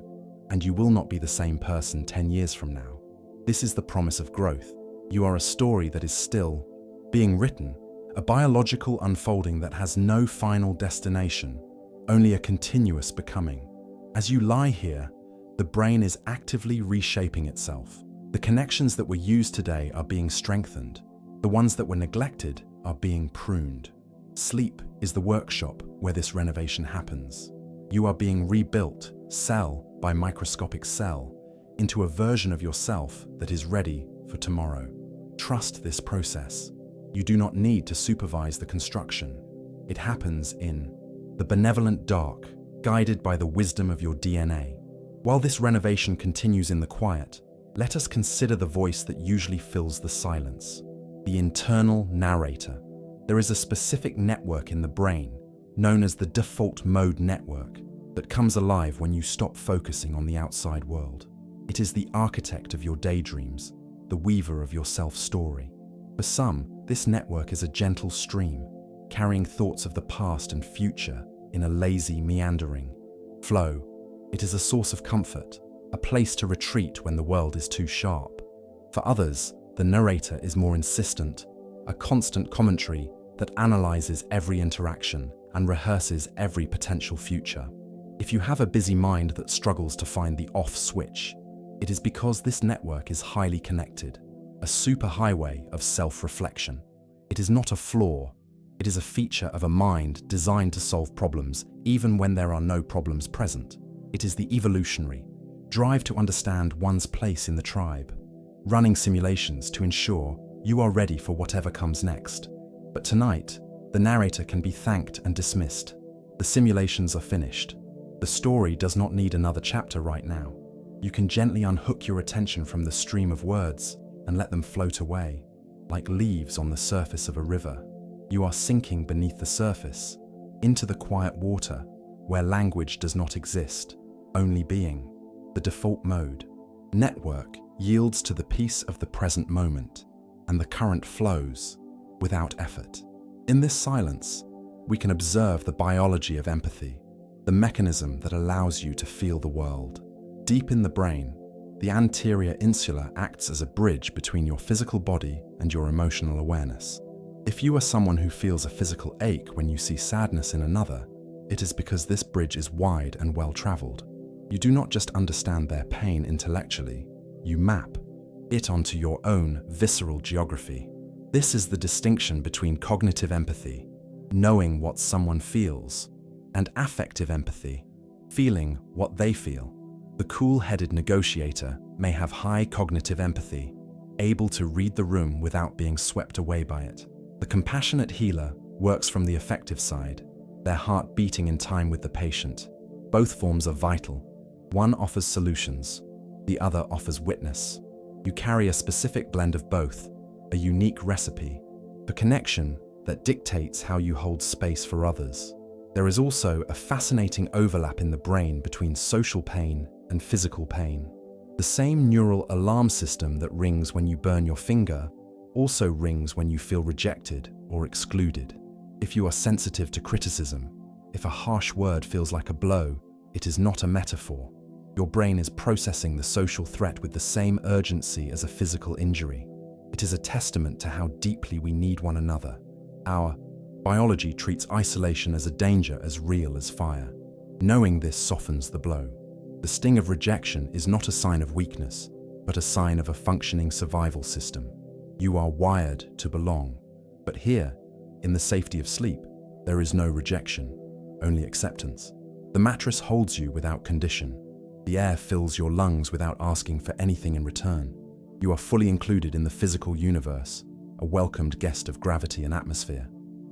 Speaker 1: and you will not be the same person 10 years from now. This is the promise of growth. You are a story that is still being written, a biological unfolding that has no final destination, only a continuous becoming. As you lie here, the brain is actively reshaping itself. The connections that were used today are being strengthened. The ones that were neglected are being pruned. Sleep is the workshop where this renovation happens. You are being rebuilt, cell by microscopic cell, into a version of yourself that is ready for tomorrow. Trust this process. You do not need to supervise the construction. It happens in the benevolent dark, guided by the wisdom of your DNA. While this renovation continues in the quiet, let us consider the voice that usually fills the silence, the internal narrator. There is a specific network in the brain, known as the default mode network, that comes alive when you stop focusing on the outside world. It is the architect of your daydreams, the weaver of your self-story. For some, this network is a gentle stream, carrying thoughts of the past and future in a lazy, meandering flow. It is a source of comfort, a place to retreat when the world is too sharp. For others, the narrator is more insistent, a constant commentary that analyzes every interaction and rehearses every potential future. If you have a busy mind that struggles to find the off switch, it is because this network is highly connected, a superhighway of self-reflection. It is not a flaw, it is a feature of a mind designed to solve problems even when there are no problems present. It is the evolutionary drive to understand one's place in the tribe, running simulations to ensure you are ready for whatever comes next. But tonight, the narrator can be thanked and dismissed. The simulations are finished. The story does not need another chapter right now. You can gently unhook your attention from the stream of words and let them float away, like leaves on the surface of a river. You are sinking beneath the surface, into the quiet water, where language does not exist, only being. The default mode network yields to the peace of the present moment, and the current flows without effort. In this silence, we can observe the biology of empathy, the mechanism that allows you to feel the world. Deep in the brain, the anterior insula acts as a bridge between your physical body and your emotional awareness. If you are someone who feels a physical ache when you see sadness in another, it is because this bridge is wide and well-traveled. You do not just understand their pain intellectually, you map it onto your own visceral geography. This is the distinction between cognitive empathy, knowing what someone feels, and affective empathy, feeling what they feel. The cool-headed negotiator may have high cognitive empathy, able to read the room without being swept away by it. The compassionate healer works from the affective side, their heart beating in time with the patient. Both forms are vital. One offers solutions, the other offers witness. You carry a specific blend of both, a unique recipe for connection that dictates how you hold space for others. There is also a fascinating overlap in the brain between social pain and physical pain. The same neural alarm system that rings when you burn your finger also rings when you feel rejected or excluded. If you are sensitive to criticism, if a harsh word feels like a blow, it is not a metaphor. Your brain is processing the social threat with the same urgency as a physical injury. It is a testament to how deeply we need one another. Our biology treats isolation as a danger as real as fire. Knowing this softens the blow. The sting of rejection is not a sign of weakness, but a sign of a functioning survival system. You are wired to belong. But here, in the safety of sleep, there is no rejection, only acceptance. The mattress holds you without condition. The air fills your lungs without asking for anything in return. You are fully included in the physical universe, a welcomed guest of gravity and atmosphere.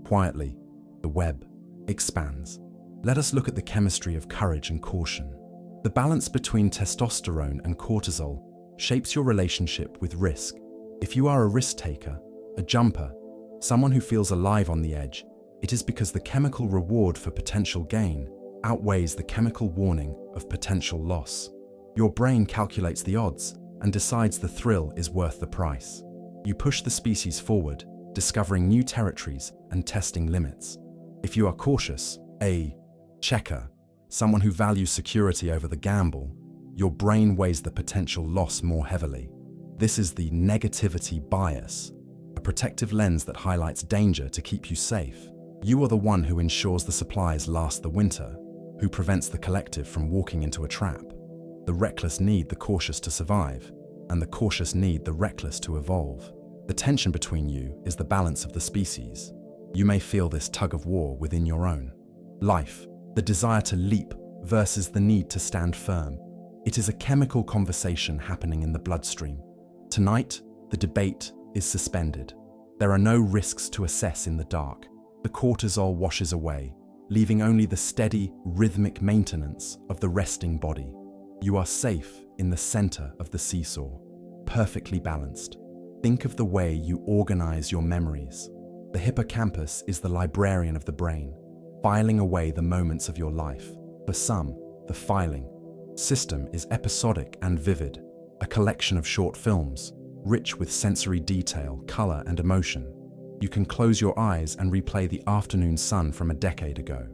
Speaker 1: Quietly, the web expands. Let us look at the chemistry of courage and caution. The balance between testosterone and cortisol shapes your relationship with risk. If you are a risk taker, a jumper, someone who feels alive on the edge, it is because the chemical reward for potential gain outweighs the chemical warning of potential loss. Your brain calculates the odds and decides the thrill is worth the price. You push the species forward, discovering new territories and testing limits. If you are cautious, a checker, someone who values security over the gamble, your brain weighs the potential loss more heavily. This is the negativity bias, a protective lens that highlights danger to keep you safe. You are the one who ensures the supplies last the winter, who prevents the collective from walking into a trap. The reckless need the cautious to survive, and the cautious need the reckless to evolve. The tension between you is the balance of the species. You may feel this tug of war within your own life, the desire to leap versus the need to stand firm. It is a chemical conversation happening in the bloodstream. Tonight, the debate is suspended. There are no risks to assess in the dark. The cortisol washes away, leaving only the steady, rhythmic maintenance of the resting body. You are safe in the center of the seesaw, perfectly balanced. Think of the way you organize your memories. The hippocampus is the librarian of the brain, filing away the moments of your life. For some, the filing system is episodic and vivid, a collection of short films, rich with sensory detail, color, and emotion. You can close your eyes and replay the afternoon sun from a decade ago.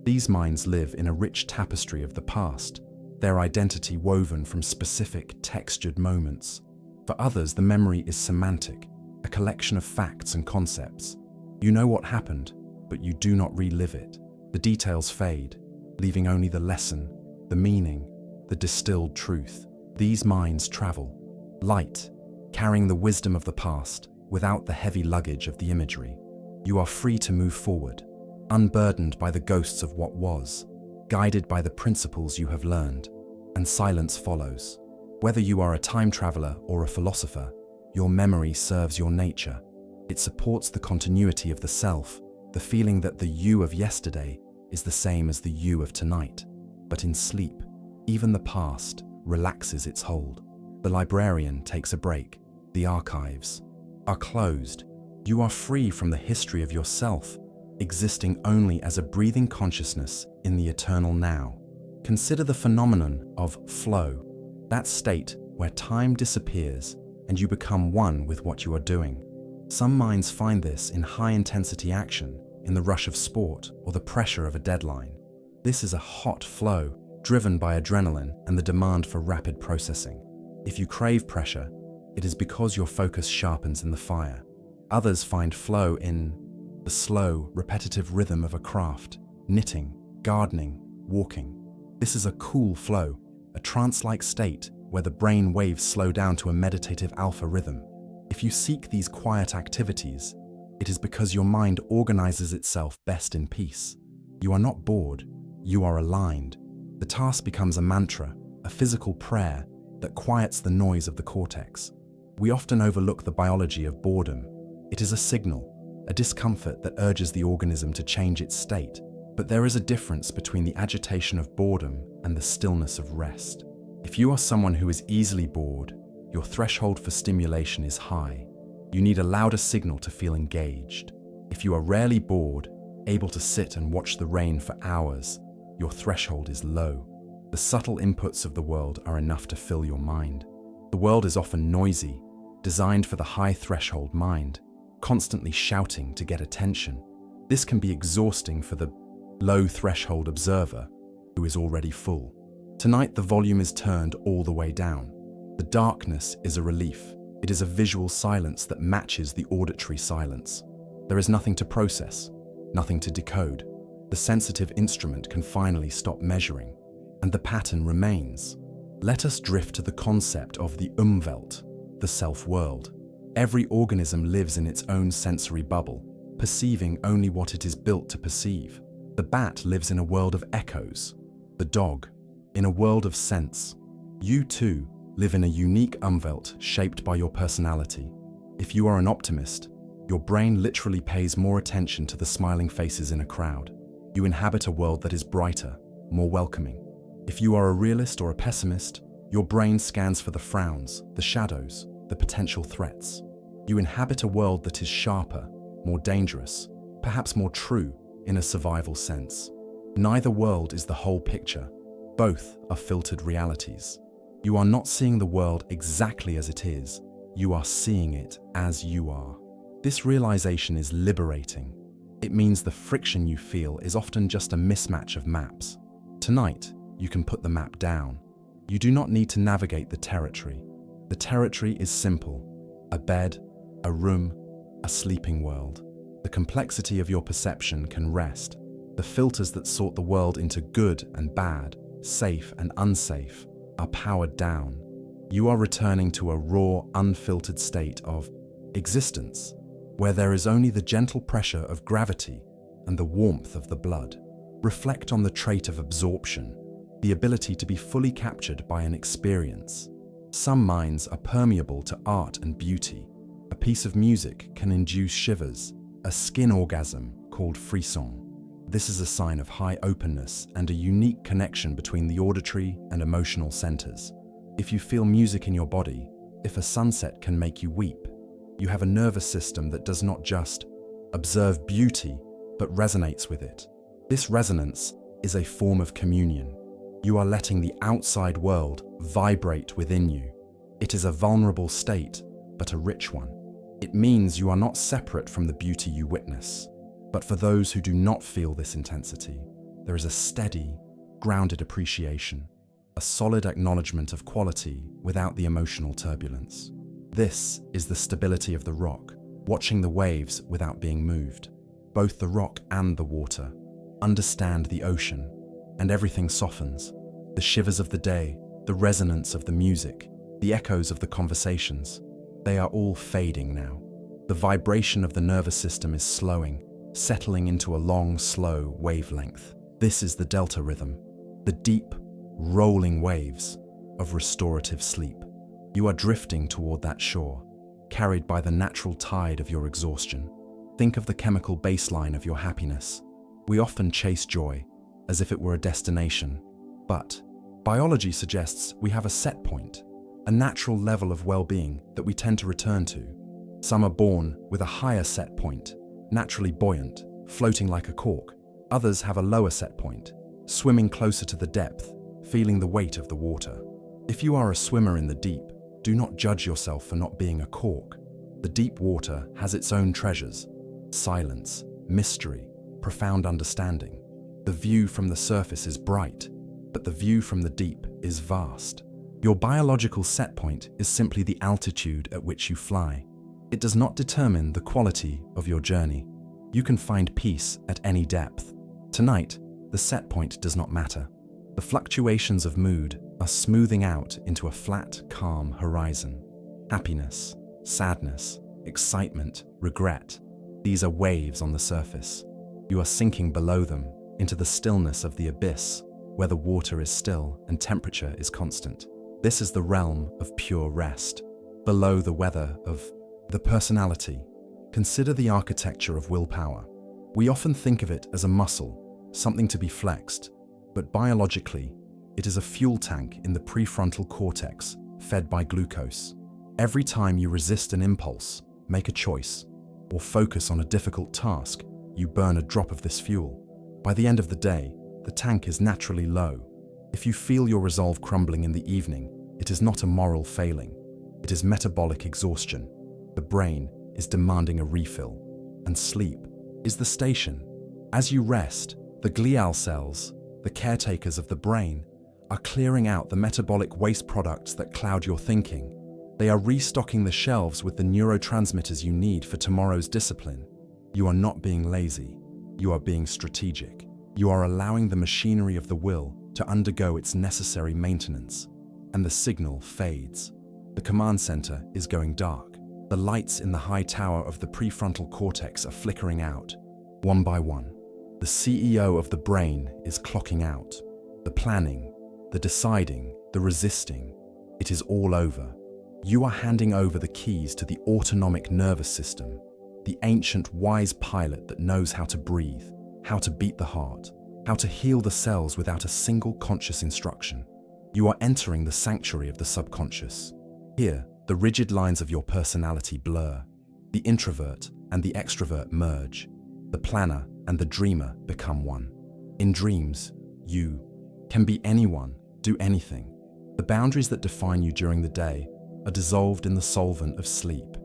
Speaker 1: These minds live in a rich tapestry of the past, their identity woven from specific, textured moments. For others, the memory is semantic, a collection of facts and concepts. You know what happened, but you do not relive it. The details fade, leaving only the lesson, the meaning, the distilled truth. These minds travel, light, carrying the wisdom of the past, without the heavy luggage of the imagery. You are free to move forward, unburdened by the ghosts of what was, guided by the principles you have learned, and silence follows. Whether you are a time traveler or a philosopher, your memory serves your nature. It supports the continuity of the self, the feeling that the you of yesterday is the same as the you of tonight. But in sleep, even the past relaxes its hold. The librarian takes a break. The archives are closed. You are free from the history of yourself, existing only as a breathing consciousness in the eternal now. Consider the phenomenon of flow, that state where time disappears and you become one with what you are doing. Some minds find this in high-intensity action, in the rush of sport or the pressure of a deadline. This is a hot flow, driven by adrenaline and the demand for rapid processing. If you crave pressure, it is because your focus sharpens in the fire. Others find flow in the slow, repetitive rhythm of a craft, knitting, gardening, walking. This is a cool flow, a trance-like state where the brain waves slow down to a meditative alpha rhythm. If you seek these quiet activities, it is because your mind organizes itself best in peace. You are not bored, you are aligned. The task becomes a mantra, a physical prayer that quiets the noise of the cortex. We often overlook the biology of boredom. It is a signal, a discomfort that urges the organism to change its state. But there is a difference between the agitation of boredom and the stillness of rest. If you are someone who is easily bored, your threshold for stimulation is high. You need a louder signal to feel engaged. If you are rarely bored, able to sit and watch the rain for hours, your threshold is low. The subtle inputs of the world are enough to fill your mind. The world is often noisy, designed for the high threshold mind, constantly shouting to get attention. This can be exhausting for the low threshold observer who is already full. Tonight the volume is turned all the way down. The darkness is a relief. It is a visual silence that matches the auditory silence. There is nothing to process, nothing to decode. The sensitive instrument can finally stop measuring, and the pattern remains. Let us drift to the concept of the Umwelt, the self-world. Every organism lives in its own sensory bubble, perceiving only what it is built to perceive. The bat lives in a world of echoes, the dog in a world of sense. You too live in a unique Umwelt shaped by your personality. If you are an optimist, your brain literally pays more attention to the smiling faces in a crowd. You inhabit a world that is brighter, more welcoming. If you are a realist or a pessimist, your brain scans for the frowns, the shadows, the potential threats. You inhabit a world that is sharper, more dangerous, perhaps more true in a survival sense. Neither world is the whole picture. Both are filtered realities. You are not seeing the world exactly as it is. You are seeing it as you are. This realization is liberating. It means the friction you feel is often just a mismatch of maps. Tonight, you can put the map down. You do not need to navigate the territory. The territory is simple: a bed, a room, a sleeping world. The complexity of your perception can rest. The filters that sort the world into good and bad, safe and unsafe, are powered down. You are returning to a raw, unfiltered state of existence, where there is only the gentle pressure of gravity and the warmth of the blood. Reflect on the trait of absorption, the ability to be fully captured by an experience. Some minds are permeable to art and beauty. A piece of music can induce shivers, a skin orgasm called frisson. This is a sign of high openness and a unique connection between the auditory and emotional centers. If you feel music in your body, if a sunset can make you weep, you have a nervous system that does not just observe beauty, but resonates with it. This resonance is a form of communion. You are letting the outside world vibrate within you. It is a vulnerable state, but a rich one. It means you are not separate from the beauty you witness. But for those who do not feel this intensity, there is a steady, grounded appreciation, a solid acknowledgement of quality without the emotional turbulence. This is the stability of the rock, watching the waves without being moved. Both the rock and the water understand the ocean, and everything softens. The shivers of the day, the resonance of the music, the echoes of the conversations, they are all fading now. The vibration of the nervous system is slowing, settling into a long, slow wavelength. This is the delta rhythm, the deep, rolling waves of restorative sleep. You are drifting toward that shore, carried by the natural tide of your exhaustion. Think of the chemical baseline of your happiness. We often chase joy as if it were a destination, but biology suggests we have a set point, a natural level of well-being that we tend to return to. Some are born with a higher set point, naturally buoyant, floating like a cork. Others have a lower set point, swimming closer to the depth, feeling the weight of the water. If you are a swimmer in the deep, do not judge yourself for not being a cork. The deep water has its own treasures: silence, mystery, profound understanding. The view from the surface is bright, but the view from the deep is vast. Your biological set point is simply the altitude at which you fly. It does not determine the quality of your journey. You can find peace at any depth. Tonight, the set point does not matter. The fluctuations of mood are smoothing out into a flat, calm horizon. Happiness, sadness, excitement, regret. These are waves on the surface. You are sinking below them into the stillness of the abyss, where the water is still and temperature is constant. This is the realm of pure rest. Below the weather of the personality, consider the architecture of willpower. We often think of it as a muscle, something to be flexed, but biologically, it is a fuel tank in the prefrontal cortex, fed by glucose. Every time you resist an impulse, make a choice, or focus on a difficult task, you burn a drop of this fuel. By the end of the day, the tank is naturally low. If you feel your resolve crumbling in the evening, it is not a moral failing. It is metabolic exhaustion. The brain is demanding a refill, and sleep is the station. As you rest, the glial cells, the caretakers of the brain, are clearing out the metabolic waste products that cloud your thinking. They are restocking the shelves with the neurotransmitters you need for tomorrow's discipline. You are not being lazy. You are being strategic. You are allowing the machinery of the will to undergo its necessary maintenance, and the signal fades. The command center is going dark. The lights in the high tower of the prefrontal cortex are flickering out, one by one. The CEO of the brain is clocking out. The planning, the deciding, the resisting, it is all over. You are handing over the keys to the autonomic nervous system, the ancient wise pilot that knows how to breathe, how to beat the heart, how to heal the cells without a single conscious instruction. You are entering the sanctuary of the subconscious. Here, the rigid lines of your personality blur. The introvert and the extrovert merge. The planner and the dreamer become one. In dreams, you can be anyone, do anything. The boundaries that define you during the day are dissolved in the solvent of sleep.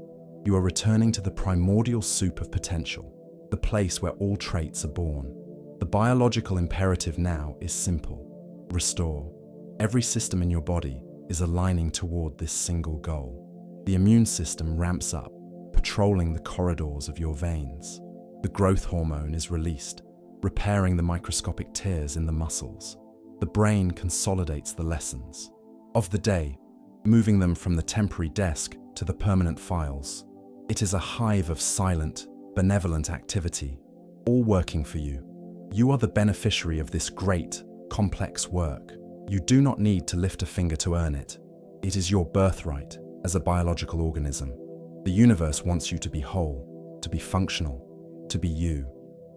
Speaker 1: You are returning to the primordial soup of potential, the place where all traits are born. The biological imperative now is simple: restore. Every system in your body, is aligning toward this single goal. The immune system ramps up, patrolling the corridors of your veins. The growth hormone is released, repairing the microscopic tears in the muscles. The brain consolidates the lessons of the day, moving them from the temporary desk to the permanent files. It is a hive of silent, benevolent activity, all working for you. You are the beneficiary of this great, complex work. You do not need to lift a finger to earn it. It is your birthright as a biological organism. The universe wants you to be whole, to be functional, to be you.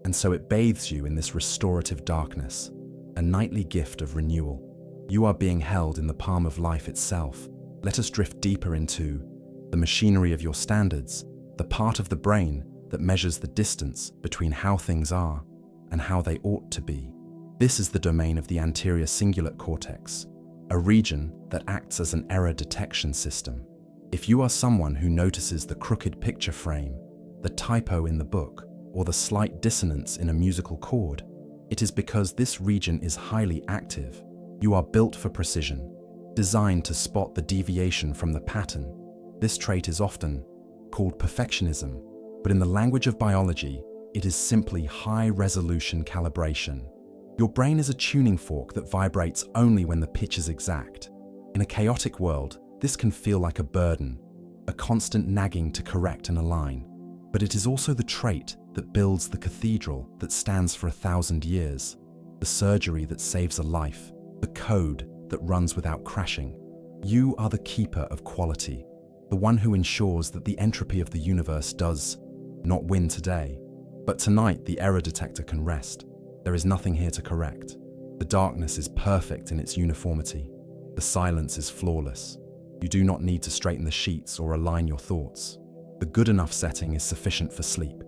Speaker 1: And so it bathes you in this restorative darkness, a nightly gift of renewal. You are being held in the palm of life itself. Let us drift deeper into the machinery of your standards, the part of the brain that measures the distance between how things are and how they ought to be. This is the domain of the anterior cingulate cortex, a region that acts as an error detection system. If you are someone who notices the crooked picture frame, the typo in the book, or the slight dissonance in a musical chord, it is because this region is highly active. You are built for precision, designed to spot the deviation from the pattern. This trait is often called perfectionism, but in the language of biology, it is simply high-resolution calibration. Your brain is a tuning fork that vibrates only when the pitch is exact. In a chaotic world, this can feel like a burden, a constant nagging to correct and align. But it is also the trait that builds the cathedral that stands for 1,000 years, the surgery that saves a life, the code that runs without crashing. You are the keeper of quality, the one who ensures that the entropy of the universe does not win today. But tonight, the error detector can rest. There is nothing here to correct. The darkness is perfect in its uniformity. The silence is flawless. You do not need to straighten the sheets or align your thoughts. The good enough setting is sufficient for sleep.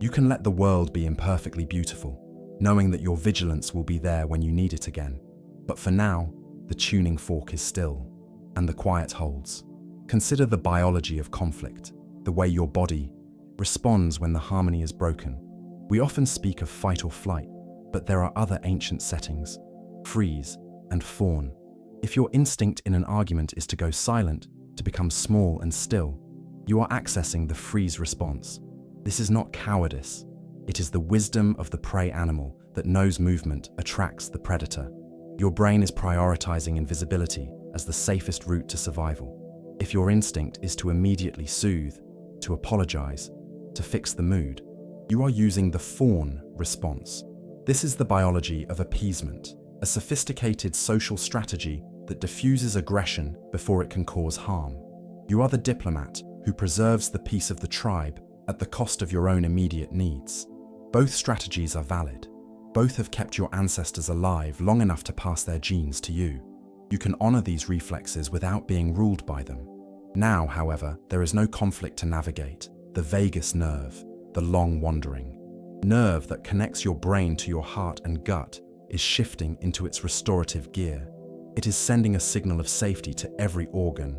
Speaker 1: You can let the world be imperfectly beautiful, knowing that your vigilance will be there when you need it again. But for now, the tuning fork is still, and the quiet holds. Consider the biology of conflict, the way your body responds when the harmony is broken. We often speak of fight or flight, but there are other ancient settings, freeze and fawn. If your instinct in an argument is to go silent, to become small and still, you are accessing the freeze response. This is not cowardice. It is the wisdom of the prey animal that knows movement attracts the predator. Your brain is prioritizing invisibility as the safest route to survival. If your instinct is to immediately soothe, to apologize, to fix the mood, you are using the fawn response. This is the biology of appeasement, a sophisticated social strategy that diffuses aggression before it can cause harm. You are the diplomat who preserves the peace of the tribe at the cost of your own immediate needs. Both strategies are valid. Both have kept your ancestors alive long enough to pass their genes to you. You can honor these reflexes without being ruled by them. Now, however, there is no conflict to navigate. The vagus nerve, the long wandering nerve that connects your brain to your heart and gut, is shifting into its restorative gear. It is sending a signal of safety to every organ.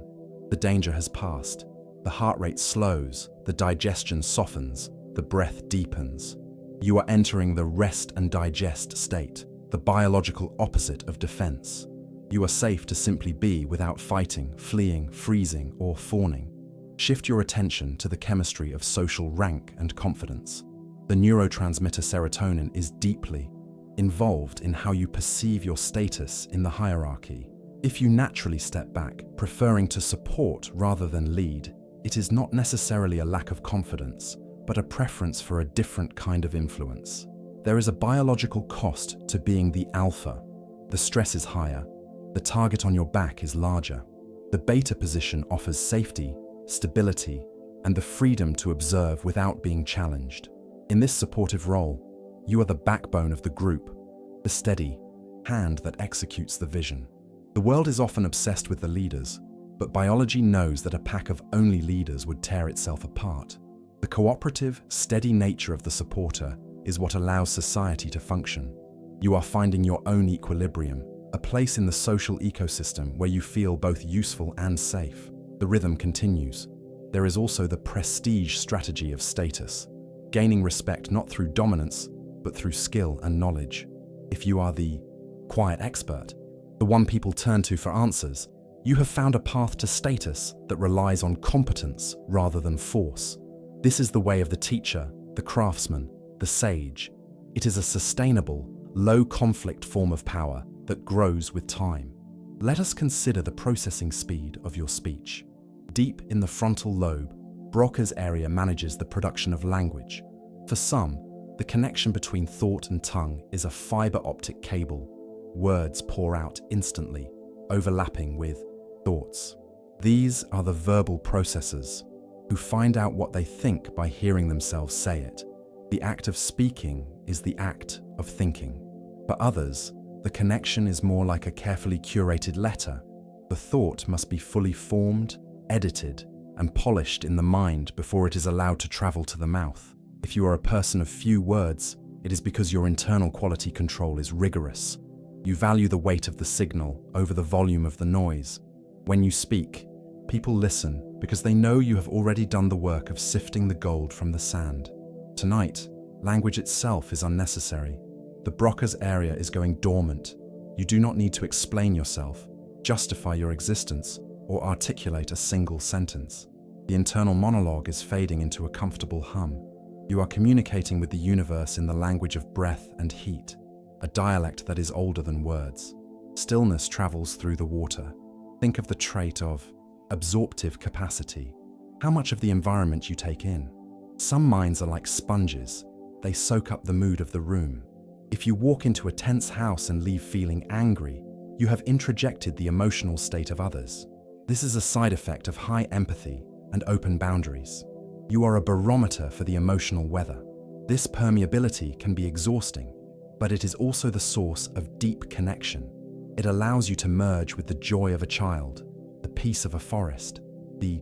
Speaker 1: The danger has passed. The heart rate slows, the digestion softens, the breath deepens. You are entering the rest and digest state, the biological opposite of defense. You are safe to simply be without fighting, fleeing, freezing, or fawning. Shift your attention to the chemistry of social rank and confidence. The neurotransmitter serotonin is deeply involved in how you perceive your status in the hierarchy. If you naturally step back, preferring to support rather than lead, it is not necessarily a lack of confidence, but a preference for a different kind of influence. There is a biological cost to being the alpha. The stress is higher. The target on your back is larger. The beta position offers safety, stability, and the freedom to observe without being challenged. In this supportive role, you are the backbone of the group, the steady hand that executes the vision. The world is often obsessed with the leaders, but biology knows that a pack of only leaders would tear itself apart. The cooperative, steady nature of the supporter is what allows society to function. You are finding your own equilibrium, a place in the social ecosystem where you feel both useful and safe. The rhythm continues. There is also the prestige strategy of status, gaining respect not through dominance, but through skill and knowledge. If you are the quiet expert, the one people turn to for answers, You have found a path to status that relies on competence rather than force. This is the way of the teacher, the craftsman, the sage. It is a sustainable, low-conflict form of power that grows with time. Let us consider the processing speed of your speech. Deep in the frontal lobe, Broca's area manages the production of language. For some, the connection between thought and tongue is a fiber optic cable. Words pour out instantly, overlapping with thoughts. These are the verbal processors, who find out what they think by hearing themselves say it. The act of speaking is the act of thinking. For others, the connection is more like a carefully curated letter. The thought must be fully formed, edited, and polished in the mind before it is allowed to travel to the mouth. If you are a person of few words, it is because your internal quality control is rigorous. You value the weight of the signal over the volume of the noise. When you speak, people listen because they know you have already done the work of sifting the gold from the sand. Tonight, language itself is unnecessary. The Broca's area is going dormant. You do not need to explain yourself, justify your existence, or articulate a single sentence. The internal monologue is fading into a comfortable hum. You are communicating with the universe in the language of breath and heat, a dialect that is older than words. Stillness travels through the water. Think of the trait of absorptive capacity. How much of the environment you take in. Some minds are like sponges. They soak up the mood of the room. If you walk into a tense house and leave feeling angry, you have introjected the emotional state of others. This is a side effect of high empathy and open boundaries. You are a barometer for the emotional weather. This permeability can be exhausting, but it is also the source of deep connection. It allows you to merge with the joy of a child, the peace of a forest, the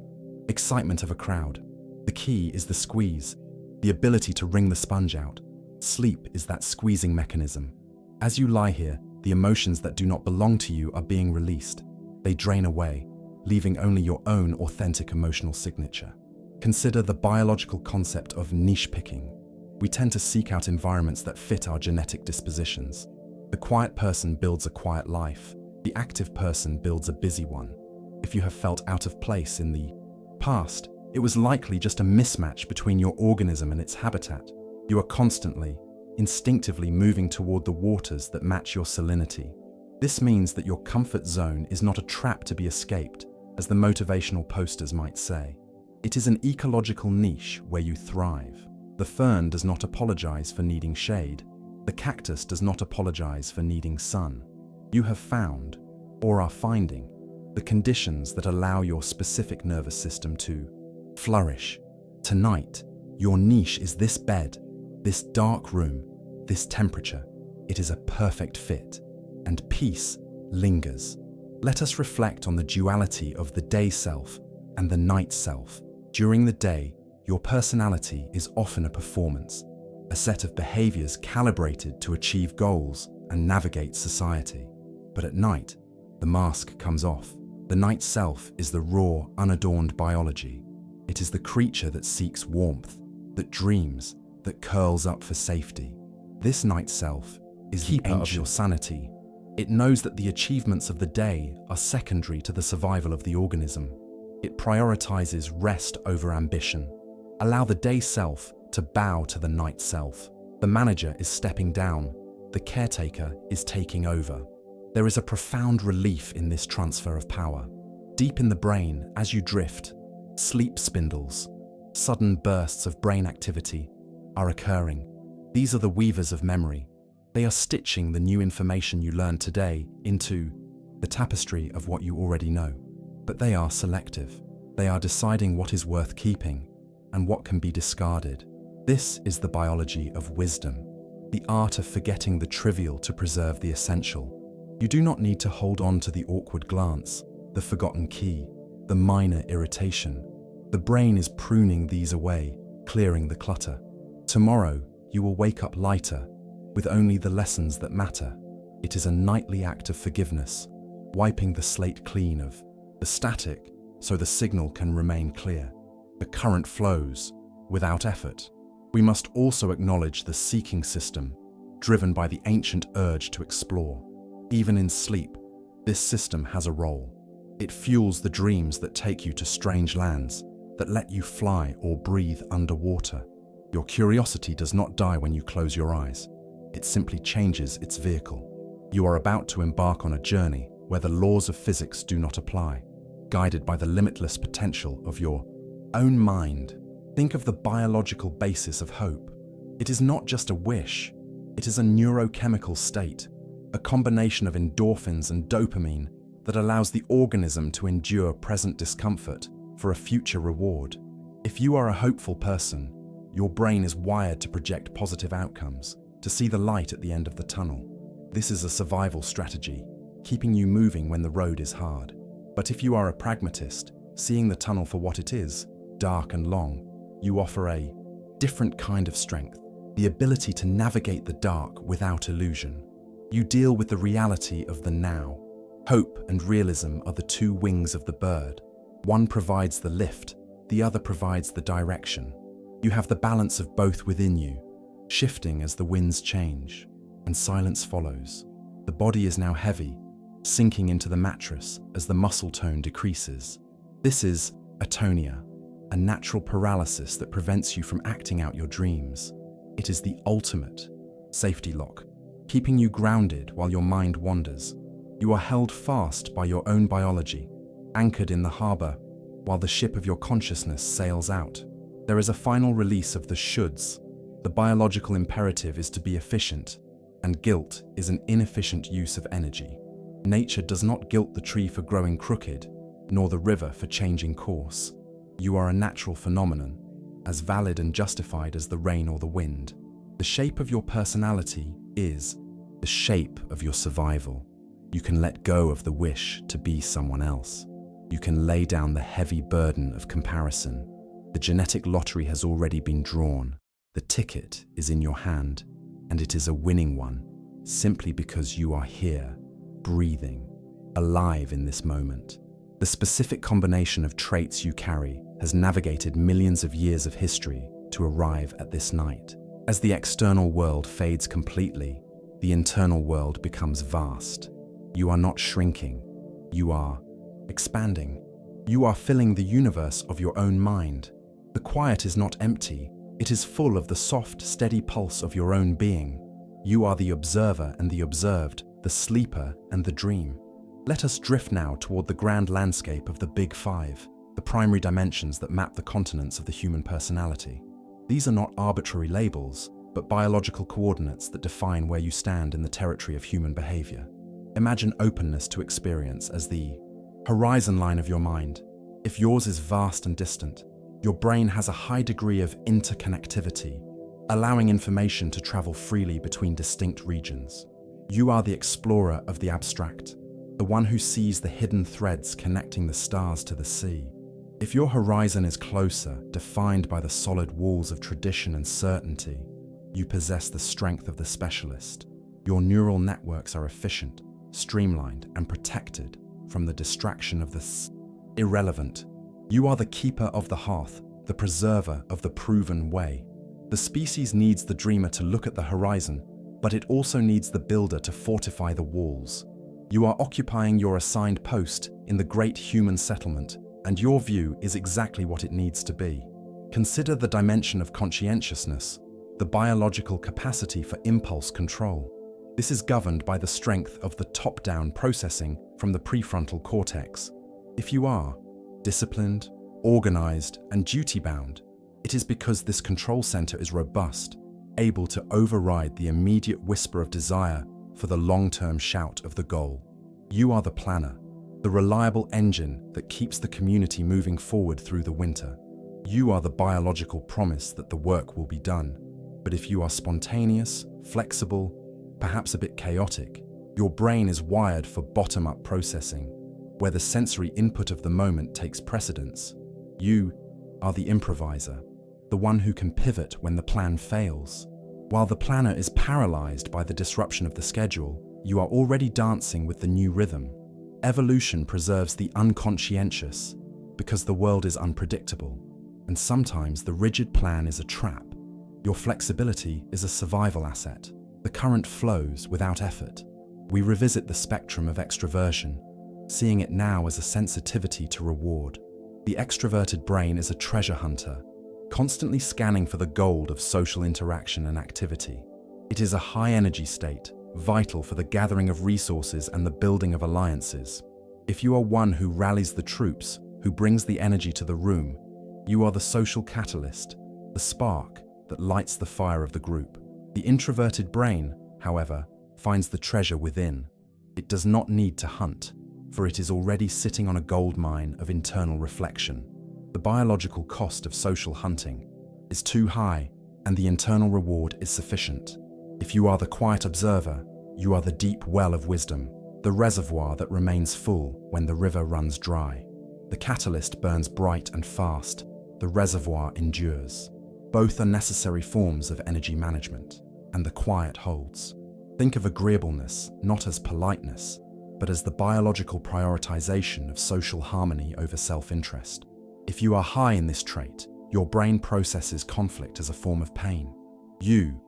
Speaker 1: excitement of a crowd. The key is the squeeze, the ability to wring the sponge out. Sleep is that squeezing mechanism. As you lie here, the emotions that do not belong to you are being released. They drain away, leaving only your own authentic emotional signature. Consider the biological concept of niche picking. We tend to seek out environments that fit our genetic dispositions. The quiet person builds a quiet life. The active person builds a busy one. If you have felt out of place in the past, it was likely just a mismatch between your organism and its habitat. You are constantly, instinctively moving toward the waters that match your salinity. This means that your comfort zone is not a trap to be escaped, as the motivational posters might say. It is an ecological niche where you thrive. The fern does not apologize for needing shade. The cactus does not apologize for needing sun. You have found, or are finding, the conditions that allow your specific nervous system to flourish. Tonight, your niche is this bed, this dark room, this temperature. It is a perfect fit, and peace lingers. Let us reflect on the duality of the day self and the night self. During the day, your personality is often a performance, a set of behaviors calibrated to achieve goals and navigate society. But at night, the mask comes off. The night self is the raw, unadorned biology. It is the creature that seeks warmth, that dreams, that curls up for safety. This night self is the keeper of your sanity. It knows that the achievements of the day are secondary to the survival of the organism. It prioritizes rest over ambition. Allow the day self to bow to the night self. The manager is stepping down. The caretaker is taking over. There is a profound relief in this transfer of power. Deep in the brain, as you drift, sleep spindles, sudden bursts of brain activity are occurring. These are the weavers of memory. They are stitching the new information you learned today into the tapestry of what you already know. But they are selective. They are deciding what is worth keeping and what can be discarded. This is the biology of wisdom, the art of forgetting the trivial to preserve the essential. You do not need to hold on to the awkward glance, the forgotten key, the minor irritation. The brain is pruning these away, clearing the clutter. Tomorrow, you will wake up lighter, with only the lessons that matter. It is a nightly act of forgiveness, wiping the slate clean of the static so the signal can remain clear. The current flows without effort. We must also acknowledge the seeking system, driven by the ancient urge to explore. Even in sleep, this system has a role. It fuels the dreams that take you to strange lands, that let you fly or breathe underwater. Your curiosity does not die when you close your eyes. It simply changes its vehicle. You are about to embark on a journey where the laws of physics do not apply, guided by the limitless potential of your own mind. Think of the biological basis of hope. It is not just a wish, it is a neurochemical state, a combination of endorphins and dopamine that allows the organism to endure present discomfort for a future reward. If you are a hopeful person, your brain is wired to project positive outcomes, to see the light at the end of the tunnel. This is a survival strategy, keeping you moving when the road is hard. But if you are a pragmatist, seeing the tunnel for what it is, dark and long, you offer a different kind of strength, the ability to navigate the dark without illusion. You deal with the reality of the now. Hope and realism are the two wings of the bird. One provides the lift, the other provides the direction. You have the balance of both within you, shifting as the winds change, and silence follows. The body is now heavy, sinking into the mattress as the muscle tone decreases. This is atonia, a natural paralysis that prevents you from acting out your dreams. It is the ultimate safety lock, keeping you grounded while your mind wanders. You are held fast by your own biology, anchored in the harbor while the ship of your consciousness sails out. There is a final release of the shoulds. The biological imperative is to be efficient, and guilt is an inefficient use of energy. Nature does not guilt the tree for growing crooked, nor the river for changing course. You are a natural phenomenon, as valid and justified as the rain or the wind. The shape of your personality is the shape of your survival. You can let go of the wish to be someone else. You can lay down the heavy burden of comparison. The genetic lottery has already been drawn. The ticket is in your hand, and it is a winning one, simply because you are here, breathing, alive in this moment. The specific combination of traits you carry has navigated millions of years of history to arrive at this night. As the external world fades completely, the internal world becomes vast. You are not shrinking, you are expanding. You are filling the universe of your own mind. The quiet is not empty, it is full of the soft, steady pulse of your own being. You are the observer and the observed, the sleeper and the dream. Let us drift now toward the grand landscape of the Big Five, the primary dimensions that map the continents of the human personality. These are not arbitrary labels, but biological coordinates that define where you stand in the territory of human behavior. Imagine openness to experience as the horizon line of your mind. If yours is vast and distant, your brain has a high degree of interconnectivity, allowing information to travel freely between distinct regions. You are the explorer of the abstract, the one who sees the hidden threads connecting the stars to the sea. If your horizon is closer, defined by the solid walls of tradition and certainty, you possess the strength of the specialist. Your neural networks are efficient, streamlined, and protected from the distraction of the irrelevant. You are the keeper of the hearth, the preserver of the proven way. The species needs the dreamer to look at the horizon, but it also needs the builder to fortify the walls. You are occupying your assigned post in the great human settlement, and your view is exactly what it needs to be. Consider the dimension of conscientiousness, the biological capacity for impulse control. This is governed by the strength of the top-down processing from the prefrontal cortex. If you are disciplined, organized, and duty-bound, it is because this control center is robust, able to override the immediate whisper of desire for the long-term shout of the goal. You are the planner, the reliable engine that keeps the community moving forward through the winter. You are the biological promise that the work will be done. But if you are spontaneous, flexible, perhaps a bit chaotic, your brain is wired for bottom-up processing, where the sensory input of the moment takes precedence. You are the improviser, the one who can pivot when the plan fails. While the planner is paralyzed by the disruption of the schedule, you are already dancing with the new rhythm. Evolution preserves the unconscientious because the world is unpredictable, and sometimes the rigid plan is a trap. Your flexibility is a survival asset. The current flows without effort. We revisit the spectrum of extraversion, seeing it now as a sensitivity to reward. The extroverted brain is a treasure hunter, constantly scanning for the gold of social interaction and activity. It is a high-energy state, vital for the gathering of resources and the building of alliances. If you are one who rallies the troops, who brings the energy to the room, you are the social catalyst, the spark that lights the fire of the group. The introverted brain, however, finds the treasure within. It does not need to hunt, for it is already sitting on a gold mine of internal reflection. The biological cost of social hunting is too high, and the internal reward is sufficient. If you are the quiet observer, you are the deep well of wisdom, the reservoir that remains full when the river runs dry. The catalyst burns bright and fast, the reservoir endures. Both are necessary forms of energy management, and the quiet holds. Think of agreeableness not as politeness, but as the biological prioritization of social harmony over self-interest. If you are high in this trait, your brain processes conflict as a form of pain. You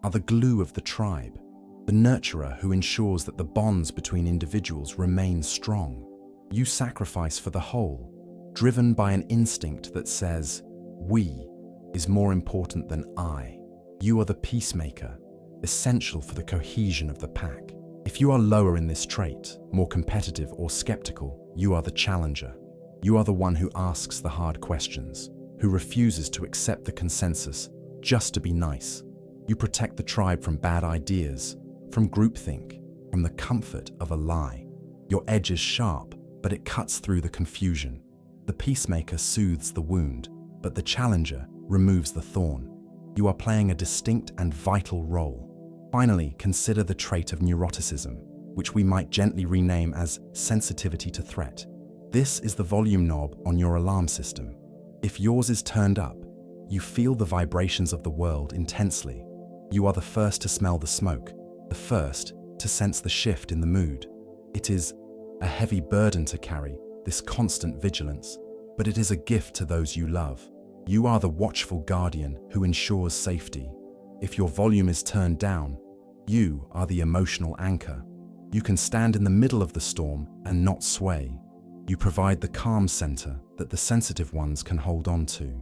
Speaker 1: are the glue of the tribe, the nurturer who ensures that the bonds between individuals remain strong. You sacrifice for the whole, driven by an instinct that says, "We" is more important than "I." You are the peacemaker, essential for the cohesion of the pack. If you are lower in this trait, more competitive or skeptical, you are the challenger. You are the one who asks the hard questions, who refuses to accept the consensus just to be nice. You protect the tribe from bad ideas, from groupthink, from the comfort of a lie. Your edge is sharp, but it cuts through the confusion. The peacemaker soothes the wound, but the challenger removes the thorn. You are playing a distinct and vital role. Finally, consider the trait of neuroticism, which we might gently rename as sensitivity to threat. This is the volume knob on your alarm system. If yours is turned up, you feel the vibrations of the world intensely. You are the first to smell the smoke, the first to sense the shift in the mood. It is a heavy burden to carry, this constant vigilance, but it is a gift to those you love. You are the watchful guardian who ensures safety. If your volume is turned down, you are the emotional anchor. You can stand in the middle of the storm and not sway. You provide the calm center that the sensitive ones can hold on to.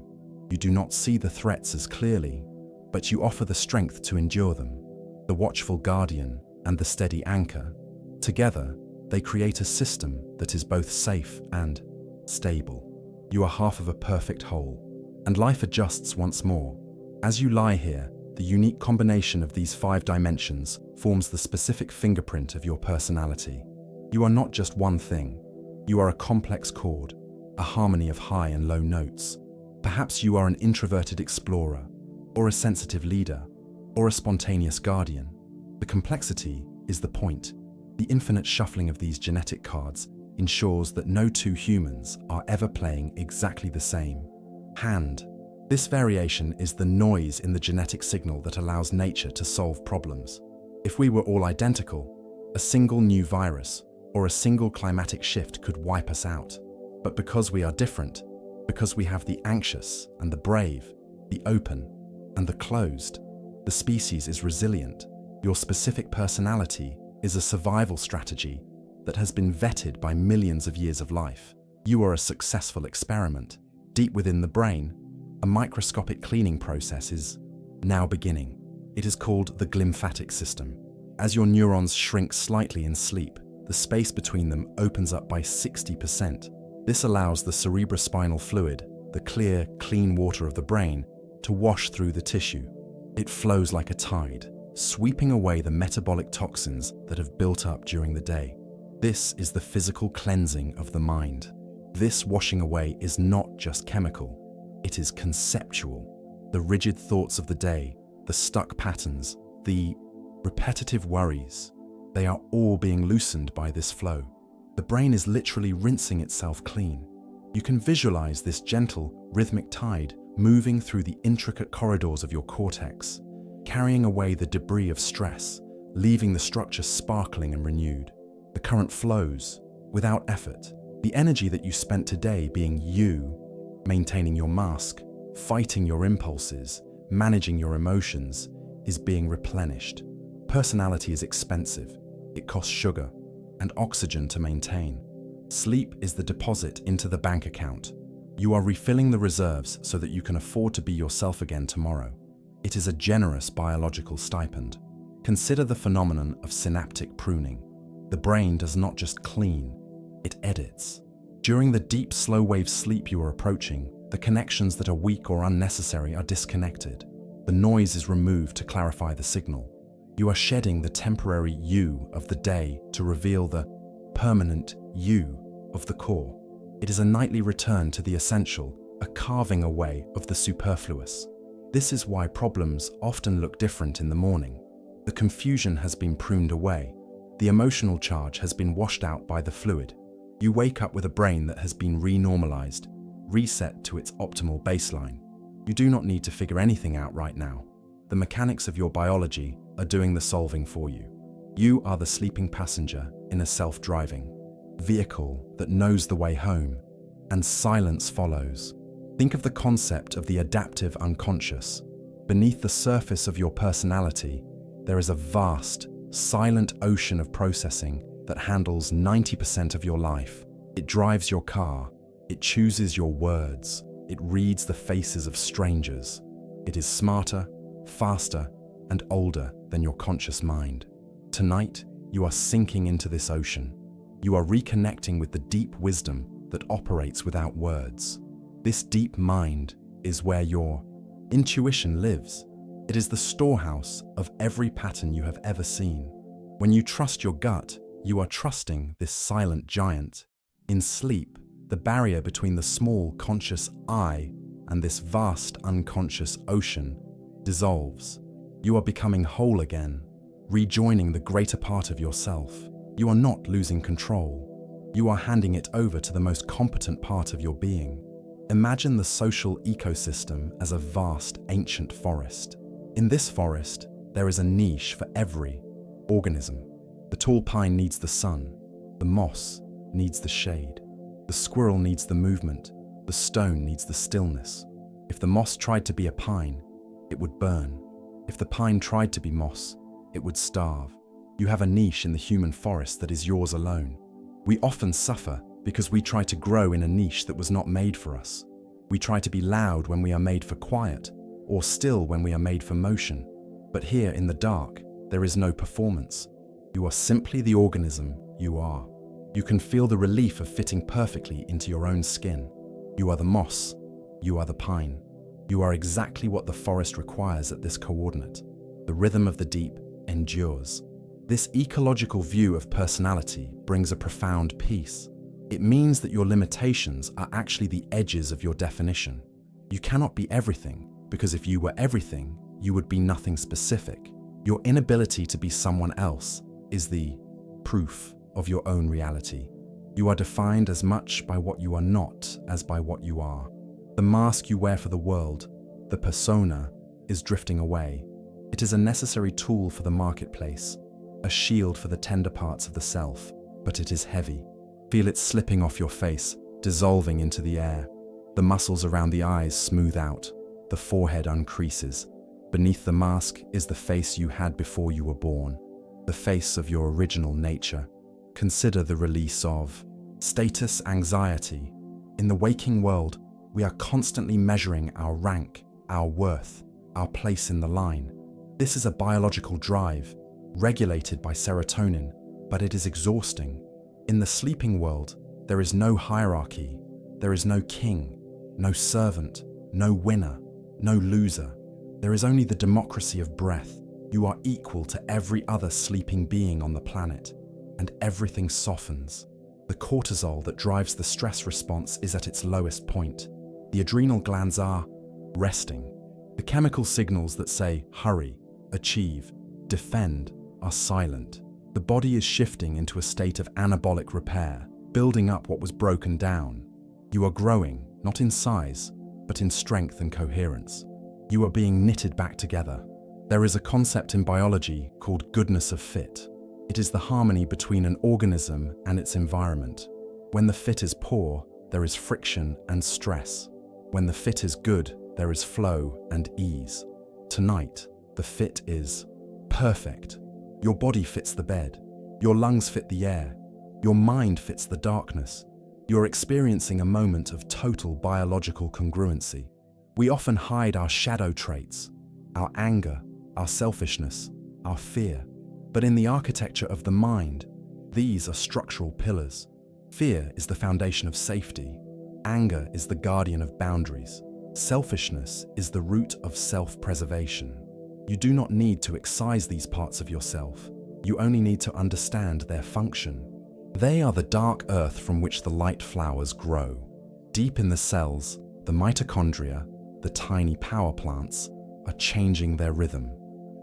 Speaker 1: You do not see the threats as clearly, but you offer the strength to endure them. The watchful guardian and the steady anchor, together, they create a system that is both safe and stable. You are half of a perfect whole, and life adjusts once more. As you lie here, the unique combination of these 5 dimensions forms the specific fingerprint of your personality. You are not just one thing. You are a complex chord, a harmony of high and low notes. Perhaps you are an introverted explorer, or a sensitive leader, or a spontaneous guardian. The complexity is the point. The infinite shuffling of these genetic cards ensures that no two humans are ever playing exactly the same hand. This variation is the noise in the genetic signal that allows nature to solve problems. If we were all identical, a single new virus or a single climatic shift could wipe us out. But because we are different, because we have the anxious and the brave, the open and the closed, the species is resilient. Your specific personality is a survival strategy that has been vetted by millions of years of life. You are a successful experiment. Deep within the brain, a microscopic cleaning process is now beginning. It is called the glymphatic system. As your neurons shrink slightly in sleep, the space between them opens up by 60%. This allows the cerebrospinal fluid, the clear, clean water of the brain, to wash through the tissue. It flows like a tide, sweeping away the metabolic toxins that have built up during the day. This is the physical cleansing of the mind. This washing away is not just chemical. It is conceptual. The rigid thoughts of the day, the stuck patterns, the repetitive worries, they are all being loosened by this flow. The brain is literally rinsing itself clean. You can visualize this gentle, rhythmic tide moving through the intricate corridors of your cortex, carrying away the debris of stress, leaving the structure sparkling and renewed. The current flows without effort. The energy that you spent today being you, maintaining your mask, fighting your impulses, managing your emotions, is being replenished. Personality is expensive. It costs sugar and oxygen to maintain. Sleep is the deposit into the bank account. You are refilling the reserves so that you can afford to be yourself again tomorrow. It is a generous biological stipend. Consider the phenomenon of synaptic pruning. The brain does not just clean, it edits. During the deep, slow-wave sleep you are approaching, the connections that are weak or unnecessary are disconnected. The noise is removed to clarify the signal. You are shedding the temporary you of the day to reveal the permanent you of the core. It is a nightly return to the essential, a carving away of the superfluous. This is why problems often look different in the morning. The confusion has been pruned away. The emotional charge has been washed out by the fluid. You wake up with a brain that has been renormalized, reset to its optimal baseline. You do not need to figure anything out right now. The mechanics of your biology are doing the solving for you. You are the sleeping passenger in a self-driving vehicle that knows the way home, and silence follows. Think of the concept of the adaptive unconscious. Beneath the surface of your personality, there is a vast, silent ocean of processing that handles 90% of your life. It drives your car, it chooses your words, it reads the faces of strangers. It is smarter, faster, and older than your conscious mind. Tonight, you are sinking into this ocean. You are reconnecting with the deep wisdom that operates without words. This deep mind is where your intuition lives. It is the storehouse of every pattern you have ever seen. When you trust your gut, you are trusting this silent giant. In sleep, the barrier between the small conscious I and this vast unconscious ocean dissolves. You are becoming whole again, rejoining the greater part of yourself. You are not losing control. You are handing it over to the most competent part of your being. Imagine the social ecosystem as a vast, ancient forest. In this forest, there is a niche for every organism. The tall pine needs the sun. The moss needs the shade. The squirrel needs the movement. The stone needs the stillness. If the moss tried to be a pine, it would burn. If the pine tried to be moss, it would starve. You have a niche in the human forest that is yours alone. We often suffer because we try to grow in a niche that was not made for us. We try to be loud when we are made for quiet, or still when we are made for motion. But here in the dark, there is no performance. You are simply the organism you are. You can feel the relief of fitting perfectly into your own skin. You are the moss. You are the pine. You are exactly what the forest requires at this coordinate. The rhythm of the deep endures. This ecological view of personality brings a profound peace. It means that your limitations are actually the edges of your definition. You cannot be everything, because if you were everything, you would be nothing specific. Your inability to be someone else is the proof of your own reality. You are defined as much by what you are not as by what you are. The mask you wear for the world, the persona, is drifting away. It is a necessary tool for the marketplace, a shield for the tender parts of the self, but it is heavy. Feel it slipping off your face, dissolving into the air. The muscles around the eyes smooth out, the forehead uncreases. Beneath the mask is the face you had before you were born, the face of your original nature. Consider the release of status anxiety. In the waking world, we are constantly measuring our rank, our worth, our place in the line. This is a biological drive, regulated by serotonin, but it is exhausting. In the sleeping world, there is no hierarchy. There is no king, no servant, no winner, no loser. There is only the democracy of breath. You are equal to every other sleeping being on the planet, and everything softens. The cortisol that drives the stress response is at its lowest point. The adrenal glands are resting. The chemical signals that say hurry, achieve, defend are silent. The body is shifting into a state of anabolic repair, building up what was broken down. You are growing, not in size, but in strength and coherence. You are being knitted back together. There is a concept in biology called goodness of fit. It is the harmony between an organism and its environment. When the fit is poor, there is friction and stress. When the fit is good, there is flow and ease. Tonight, the fit is perfect. Your body fits the bed. Your lungs fit the air. Your mind fits the darkness. You're experiencing a moment of total biological congruency. We often hide our shadow traits, our anger, our selfishness, our fear. But in the architecture of the mind, these are structural pillars. Fear is the foundation of safety. Anger is the guardian of boundaries. Selfishness is the root of self-preservation. You do not need to excise these parts of yourself. You only need to understand their function. They are the dark earth from which the light flowers grow. Deep in the cells, the mitochondria, the tiny power plants, are changing their rhythm.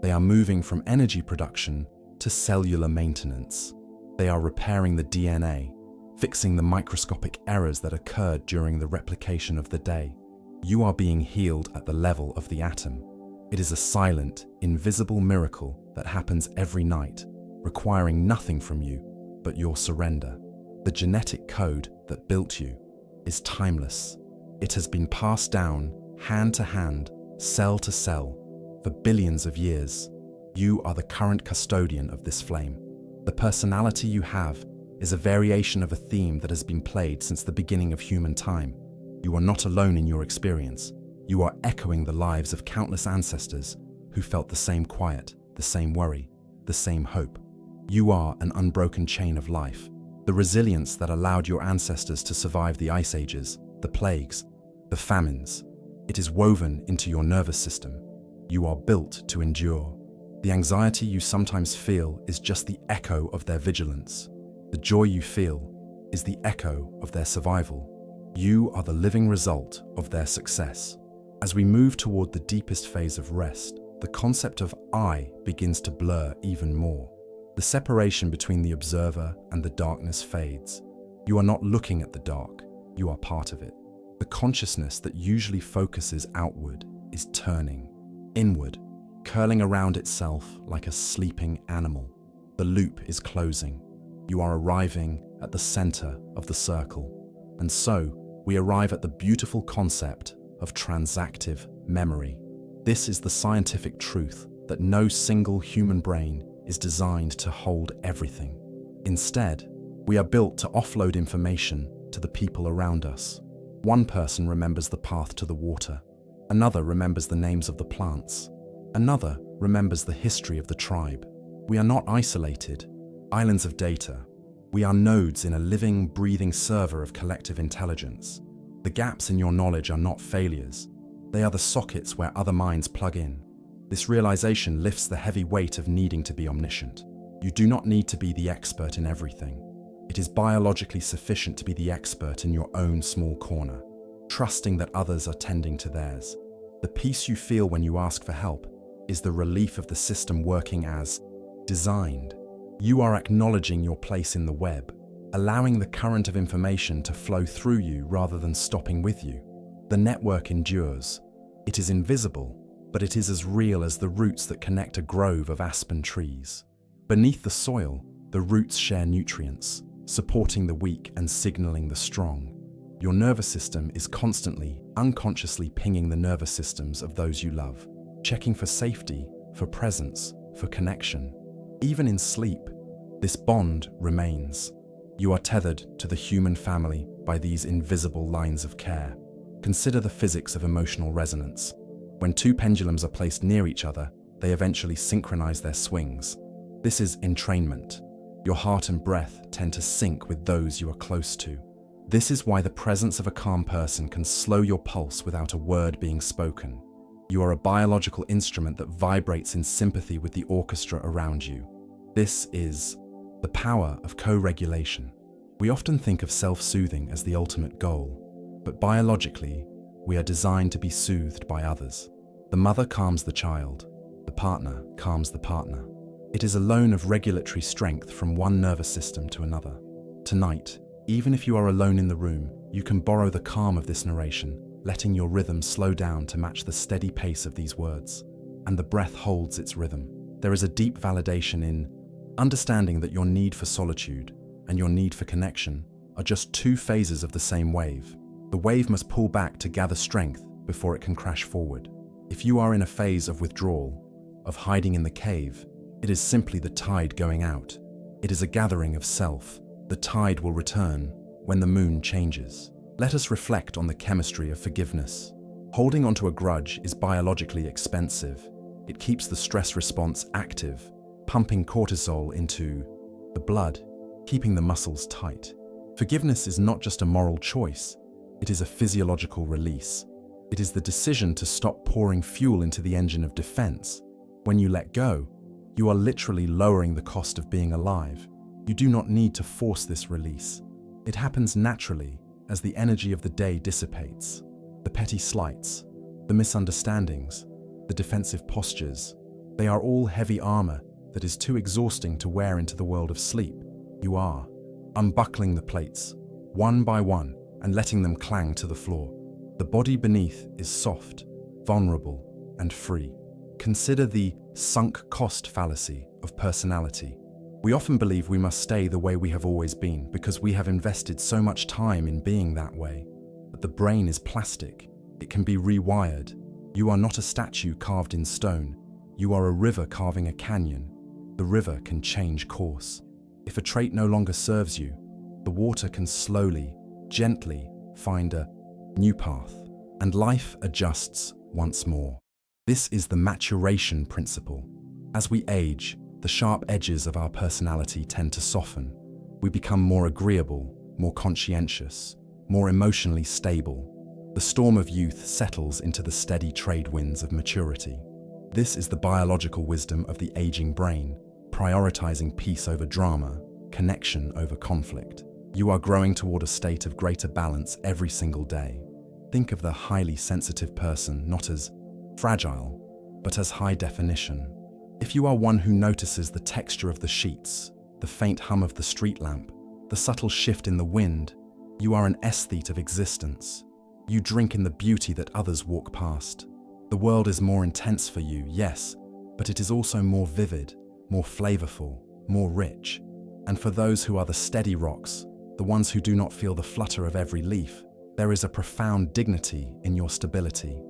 Speaker 1: They are moving from energy production to cellular maintenance. They are repairing the DNA, fixing the microscopic errors that occurred during the replication of the day. You are being healed at the level of the atom. It is a silent, invisible miracle that happens every night, requiring nothing from you but your surrender. The genetic code that built you is timeless. It has been passed down, hand to hand, cell to cell, for billions of years. You are the current custodian of this flame. The personality you have is a variation of a theme that has been played since the beginning of human time. You are not alone in your experience. You are echoing the lives of countless ancestors who felt the same quiet, the same worry, the same hope. You are an unbroken chain of life, the resilience that allowed your ancestors to survive the ice ages, the plagues, the famines. It is woven into your nervous system. You are built to endure. The anxiety you sometimes feel is just the echo of their vigilance. The joy you feel is the echo of their survival. You are the living result of their success. As we move toward the deepest phase of rest, the concept of I begins to blur even more. The separation between the observer and the darkness fades. You are not looking at the dark, you are part of it. The consciousness that usually focuses outward is turning inward, curling around itself like a sleeping animal. The loop is closing. You are arriving at the center of the circle. And so, we arrive at the beautiful concept of transactive memory. This is the scientific truth that no single human brain is designed to hold everything. Instead, we are built to offload information to the people around us. One person remembers the path to the water. Another remembers the names of the plants. Another remembers the history of the tribe. We are not isolated, islands of data. We are nodes in a living, breathing server of collective intelligence. The gaps in your knowledge are not failures. They are the sockets where other minds plug in. This realization lifts the heavy weight of needing to be omniscient. You do not need to be the expert in everything. It is biologically sufficient to be the expert in your own small corner, trusting that others are tending to theirs. The peace you feel when you ask for help is the relief of the system working as designed. You are acknowledging your place in the web, allowing the current of information to flow through you rather than stopping with you. The network endures. It is invisible, but it is as real as the roots that connect a grove of aspen trees. Beneath the soil, the roots share nutrients, supporting the weak and signaling the strong. Your nervous system is constantly, unconsciously pinging the nervous systems of those you love, checking for safety, for presence, for connection. Even in sleep, this bond remains. You are tethered to the human family by these invisible lines of care. Consider the physics of emotional resonance. When two pendulums are placed near each other, they eventually synchronize their swings. This is entrainment. Your heart and breath tend to sync with those you are close to. This is why the presence of a calm person can slow your pulse without a word being spoken. You are a biological instrument that vibrates in sympathy with the orchestra around you. This is the power of co-regulation. We often think of self-soothing as the ultimate goal, but biologically, we are designed to be soothed by others. The mother calms the child, the partner calms the partner. It is a loan of regulatory strength from one nervous system to another. Tonight, even if you are alone in the room, you can borrow the calm of this narration, letting your rhythm slow down to match the steady pace of these words. And the breath holds its rhythm. There is a deep validation in understanding that your need for solitude and your need for connection are just two phases of the same wave. The wave must pull back to gather strength before it can crash forward. If you are in a phase of withdrawal, of hiding in the cave, it is simply the tide going out. It is a gathering of self, The tide will return when the moon changes. Let us reflect on the chemistry of forgiveness. Holding onto a grudge is biologically expensive. It keeps the stress response active, pumping cortisol into the blood, keeping the muscles tight. Forgiveness is not just a moral choice, it is a physiological release. It is the decision to stop pouring fuel into the engine of defense. When you let go, you are literally lowering the cost of being alive. You do not need to force this release. It happens naturally as the energy of the day dissipates. The petty slights, the misunderstandings, the defensive postures, they are all heavy armor that is too exhausting to wear into the world of sleep. You are unbuckling the plates, one by one, and letting them clang to the floor. The body beneath is soft, vulnerable, and free. Consider the sunk cost fallacy of personality. We often believe we must stay the way we have always been because we have invested so much time in being that way. But the brain is plastic. It can be rewired. You are not a statue carved in stone. You are a river carving a canyon. The river can change course. If a trait no longer serves you, the water can slowly, gently find a new path, and life adjusts once more. This is the maturation principle. As we age, the sharp edges of our personality tend to soften. We become more agreeable, more conscientious, more emotionally stable. The storm of youth settles into the steady trade winds of maturity. This is the biological wisdom of the aging brain, prioritizing peace over drama, connection over conflict. You are growing toward a state of greater balance every single day. Think of the highly sensitive person not as fragile, but as high definition. If you are one who notices the texture of the sheets, the faint hum of the street lamp, the subtle shift in the wind, you are an aesthete of existence. You drink in the beauty that others walk past. The world is more intense for you, yes, but it is also more vivid, more flavorful, more rich. And for those who are the steady rocks, the ones who do not feel the flutter of every leaf, there is a profound dignity in your stability.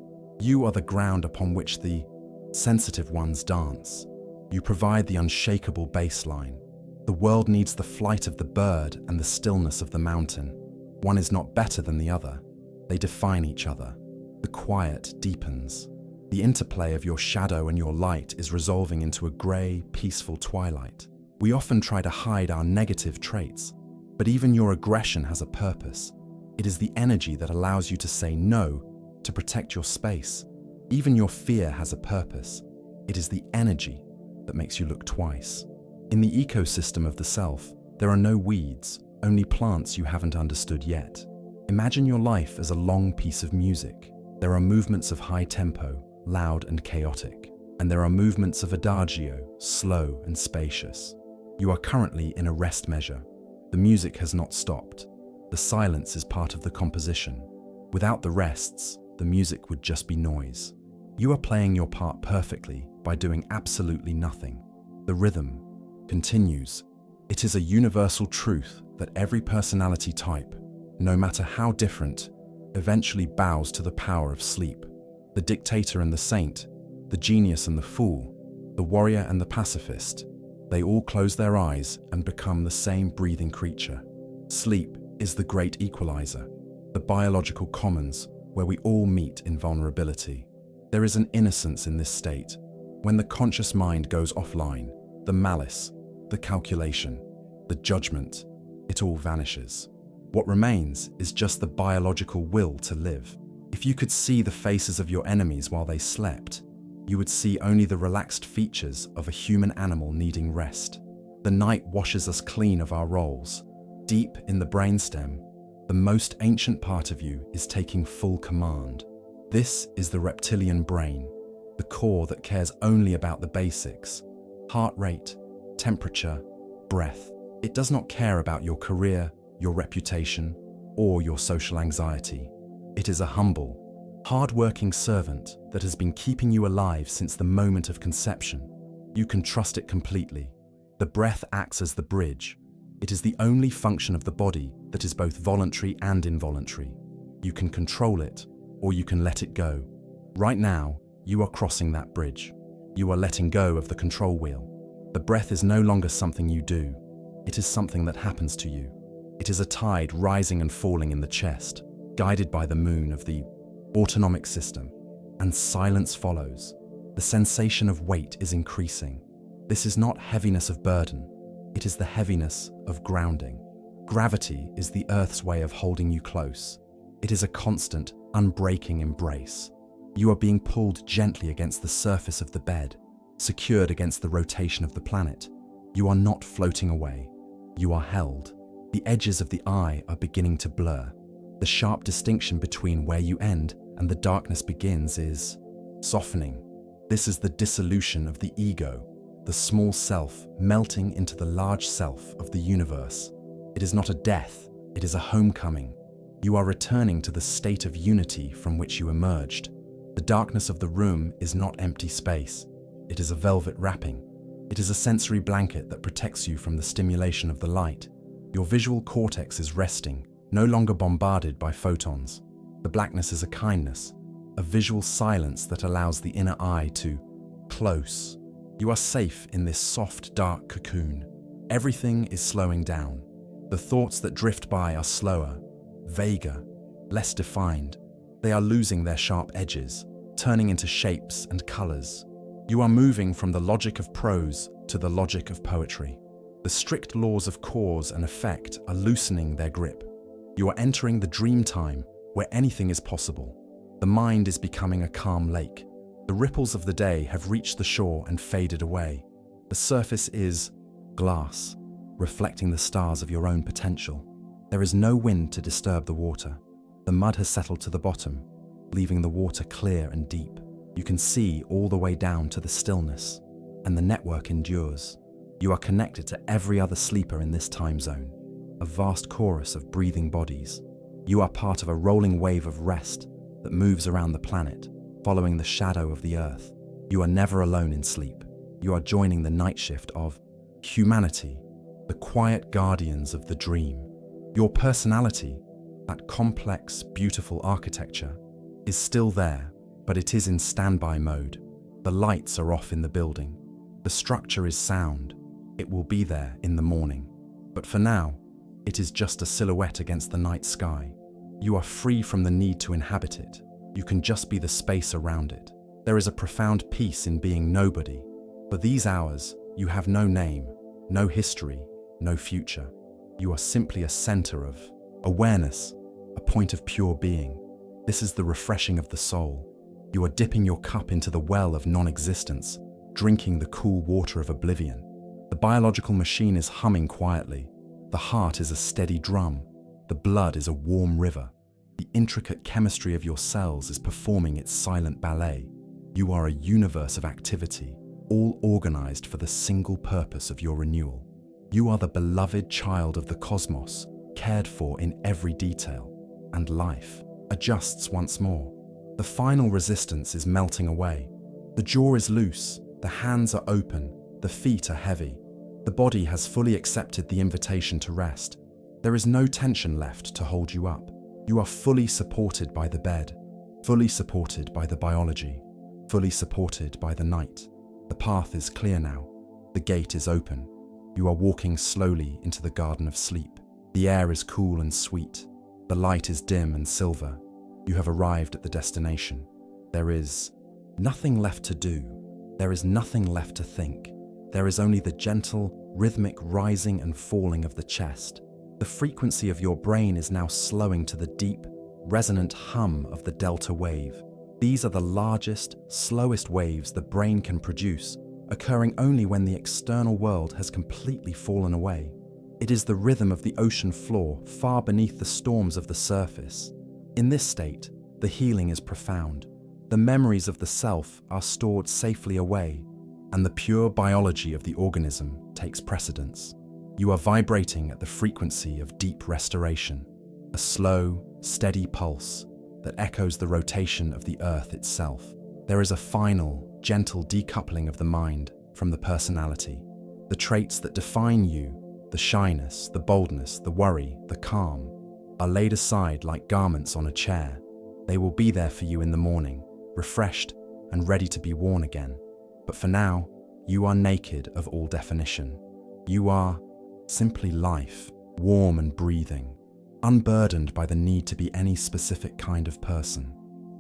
Speaker 1: You are the ground upon which the sensitive ones dance. You provide the unshakable baseline. The world needs the flight of the bird and the stillness of the mountain. One is not better than the other. They define each other. The quiet deepens. The interplay of your shadow and your light is resolving into a grey, peaceful twilight. We often try to hide our negative traits, but even your aggression has a purpose. It is the energy that allows you to say no, to protect your space. Even your fear has a purpose. It is the energy that makes you look twice. In the ecosystem of the self, there are no weeds, only plants you haven't understood yet. Imagine your life as a long piece of music. There are movements of high tempo, loud and chaotic, and there are movements of adagio, slow and spacious. You are currently in a rest measure. The music has not stopped. The silence is part of the composition. Without the rests, the music would just be noise. You are playing your part perfectly by doing absolutely nothing. The rhythm continues. It is a universal truth that every personality type, no matter how different, eventually bows to the power of sleep. The dictator and the saint, the genius and the fool, the warrior and the pacifist, they all close their eyes and become the same breathing creature. Sleep is the great equalizer, the biological commons where we all meet in vulnerability. There is an innocence in this state. When the conscious mind goes offline, the malice, the calculation, the judgment, it all vanishes. What remains is just the biological will to live. If you could see the faces of your enemies while they slept, you would see only the relaxed features of a human animal needing rest. The night washes us clean of our roles. Deep in the brainstem, the most ancient part of you is taking full command. This is the reptilian brain, the core that cares only about the basics: heart rate, temperature, breath. It does not care about your career, your reputation, or your social anxiety. It is a humble, hard-working servant that has been keeping you alive since the moment of conception. You can trust it completely. The breath acts as the bridge. It is the only function of the body that is both voluntary and involuntary. You can control it, or you can let it go. Right now, you are crossing that bridge. You are letting go of the control wheel. The breath is no longer something you do. It is something that happens to you. It is a tide rising and falling in the chest, guided by the moon of the autonomic system, and silence follows. The sensation of weight is increasing. This is not heaviness of burden, it is the heaviness of grounding. Gravity is the Earth's way of holding you close. It is a constant, unbreaking embrace. You are being pulled gently against the surface of the bed, secured against the rotation of the planet. You are not floating away. You are held. The edges of the eye are beginning to blur. The sharp distinction between where you end and the darkness begins is softening. This is the dissolution of the ego, the small self melting into the large self of the universe. It is not a death, it is a homecoming. You are returning to the state of unity from which you emerged. The darkness of the room is not empty space. It is a velvet wrapping. It is a sensory blanket that protects you from the stimulation of the light. Your visual cortex is resting, no longer bombarded by photons. The blackness is a kindness, a visual silence that allows the inner eye to close. You are safe in this soft, dark cocoon. Everything is slowing down. The thoughts that drift by are slower, vaguer, less defined. They are losing their sharp edges, turning into shapes and colors. You are moving from the logic of prose to the logic of poetry. The strict laws of cause and effect are loosening their grip. You are entering the dream time where anything is possible. The mind is becoming a calm lake. The ripples of the day have reached the shore and faded away. The surface is glass, reflecting the stars of your own potential. There is no wind to disturb the water. The mud has settled to the bottom, leaving the water clear and deep. You can see all the way down to the stillness, and the network endures. You are connected to every other sleeper in this time zone, a vast chorus of breathing bodies. You are part of a rolling wave of rest that moves around the planet, following the shadow of the Earth. You are never alone in sleep. You are joining the night shift of humanity, the quiet guardians of the dream. Your personality, that complex, beautiful architecture, is still there, but it is in standby mode. The lights are off in the building. The structure is sound. It will be there in the morning. But for now, it is just a silhouette against the night sky. You are free from the need to inhabit it. You can just be the space around it. There is a profound peace in being nobody. For these hours, you have no name, no history, no future. You are simply a center of awareness, a point of pure being. This is the refreshing of the soul. You are dipping your cup into the well of non-existence, drinking the cool water of oblivion. The biological machine is humming quietly. The heart is a steady drum. The blood is a warm river. The intricate chemistry of your cells is performing its silent ballet. You are a universe of activity, all organized for the single purpose of your renewal. You are the beloved child of the cosmos, cared for in every detail, and life adjusts once more. The final resistance is melting away. The jaw is loose, the hands are open, the feet are heavy. The body has fully accepted the invitation to rest. There is no tension left to hold you up. You are fully supported by the bed, fully supported by the biology, fully supported by the night. The path is clear now. The gate is open. You are walking slowly into the garden of sleep. The air is cool and sweet. The light is dim and silver. You have arrived at the destination. There is nothing left to do. There is nothing left to think. There is only the gentle, rhythmic rising and falling of the chest. The frequency of your brain is now slowing to the deep, resonant hum of the delta wave. These are the largest, slowest waves the brain can produce, occurring only when the external world has completely fallen away. It is the rhythm of the ocean floor far beneath the storms of the surface. In this state, the healing is profound. The memories of the self are stored safely away, and the pure biology of the organism takes precedence. You are vibrating at the frequency of deep restoration, a slow, steady pulse that echoes the rotation of the earth itself. There is a final, gentle decoupling of the mind from the personality. The traits that define you, the shyness, the boldness, the worry, the calm, are laid aside like garments on a chair. They will be there for you in the morning, refreshed and ready to be worn again. But for now, you are naked of all definition. You are simply life, warm and breathing, unburdened by the need to be any specific kind of person.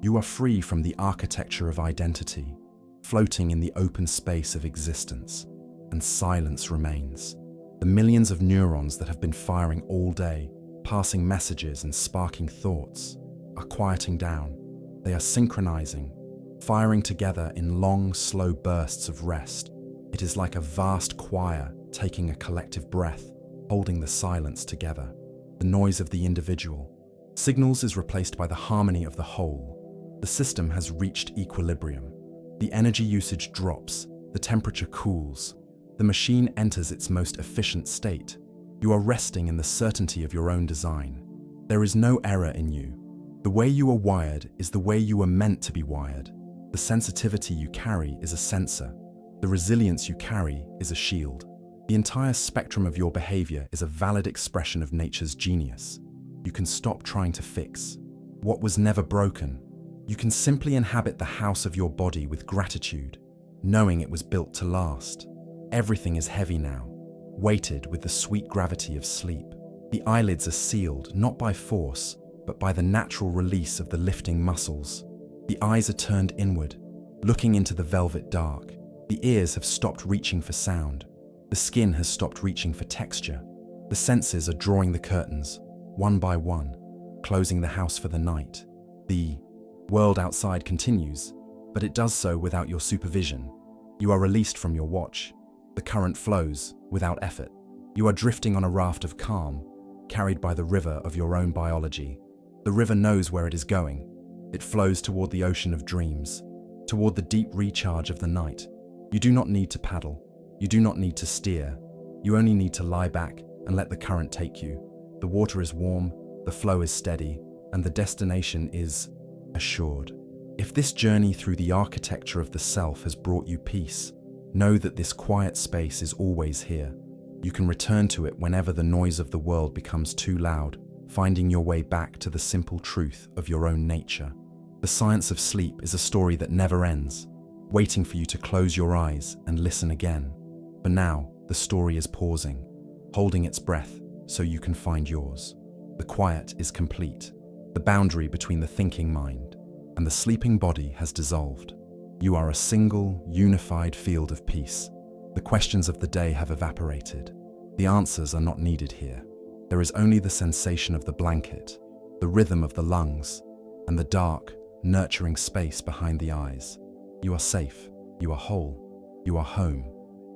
Speaker 1: You are free from the architecture of identity, floating in the open space of existence, and silence remains. The millions of neurons that have been firing all day, passing messages and sparking thoughts, are quieting down. They are synchronizing, firing together in long, slow bursts of rest. It is like a vast choir taking a collective breath, holding the silence together. The noise of the individual. Signals is replaced by the harmony of the whole. The system has reached equilibrium. The energy usage drops, the temperature cools. The machine enters its most efficient state. You are resting in the certainty of your own design. There is no error in you. The way you are wired is the way you are meant to be wired. The sensitivity you carry is a sensor. The resilience you carry is a shield. The entire spectrum of your behavior is a valid expression of nature's genius. You can stop trying to fix what was never broken. You can simply inhabit the house of your body with gratitude, knowing it was built to last. Everything is heavy now, weighted with the sweet gravity of sleep. The eyelids are sealed, not by force, but by the natural release of the lifting muscles. The eyes are turned inward, looking into the velvet dark. The ears have stopped reaching for sound. The skin has stopped reaching for texture. The senses are drawing the curtains, one by one, closing the house for the night. The world outside continues, but it does so without your supervision. You are released from your watch. The current flows without effort. You are drifting on a raft of calm, carried by the river of your own biology. The river knows where it is going. It flows toward the ocean of dreams, toward the deep recharge of the night. You do not need to paddle. You do not need to steer. You only need to lie back and let the current take you. The water is warm, the flow is steady, and the destination is assured. If this journey through the architecture of the self has brought you peace, know that this quiet space is always here. You can return to it whenever the noise of the world becomes too loud, finding your way back to the simple truth of your own nature. The science of sleep is a story that never ends, waiting for you to close your eyes and listen again. For now, the story is pausing, holding its breath so you can find yours. The quiet is complete. The boundary between the thinking mind and the sleeping body has dissolved. You are a single, unified field of peace. The questions of the day have evaporated. The answers are not needed here. There is only the sensation of the blanket, the rhythm of the lungs, and the dark, nurturing space behind the eyes. You are safe. You are whole. You are home.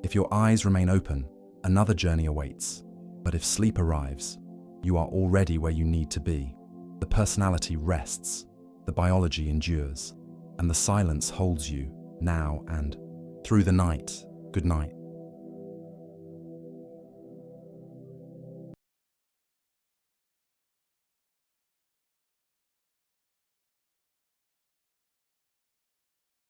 Speaker 1: If your eyes remain open, another journey awaits. But if sleep arrives, you are already where you need to be. The personality rests, the biology endures, and the silence holds you now and through the night. Good night.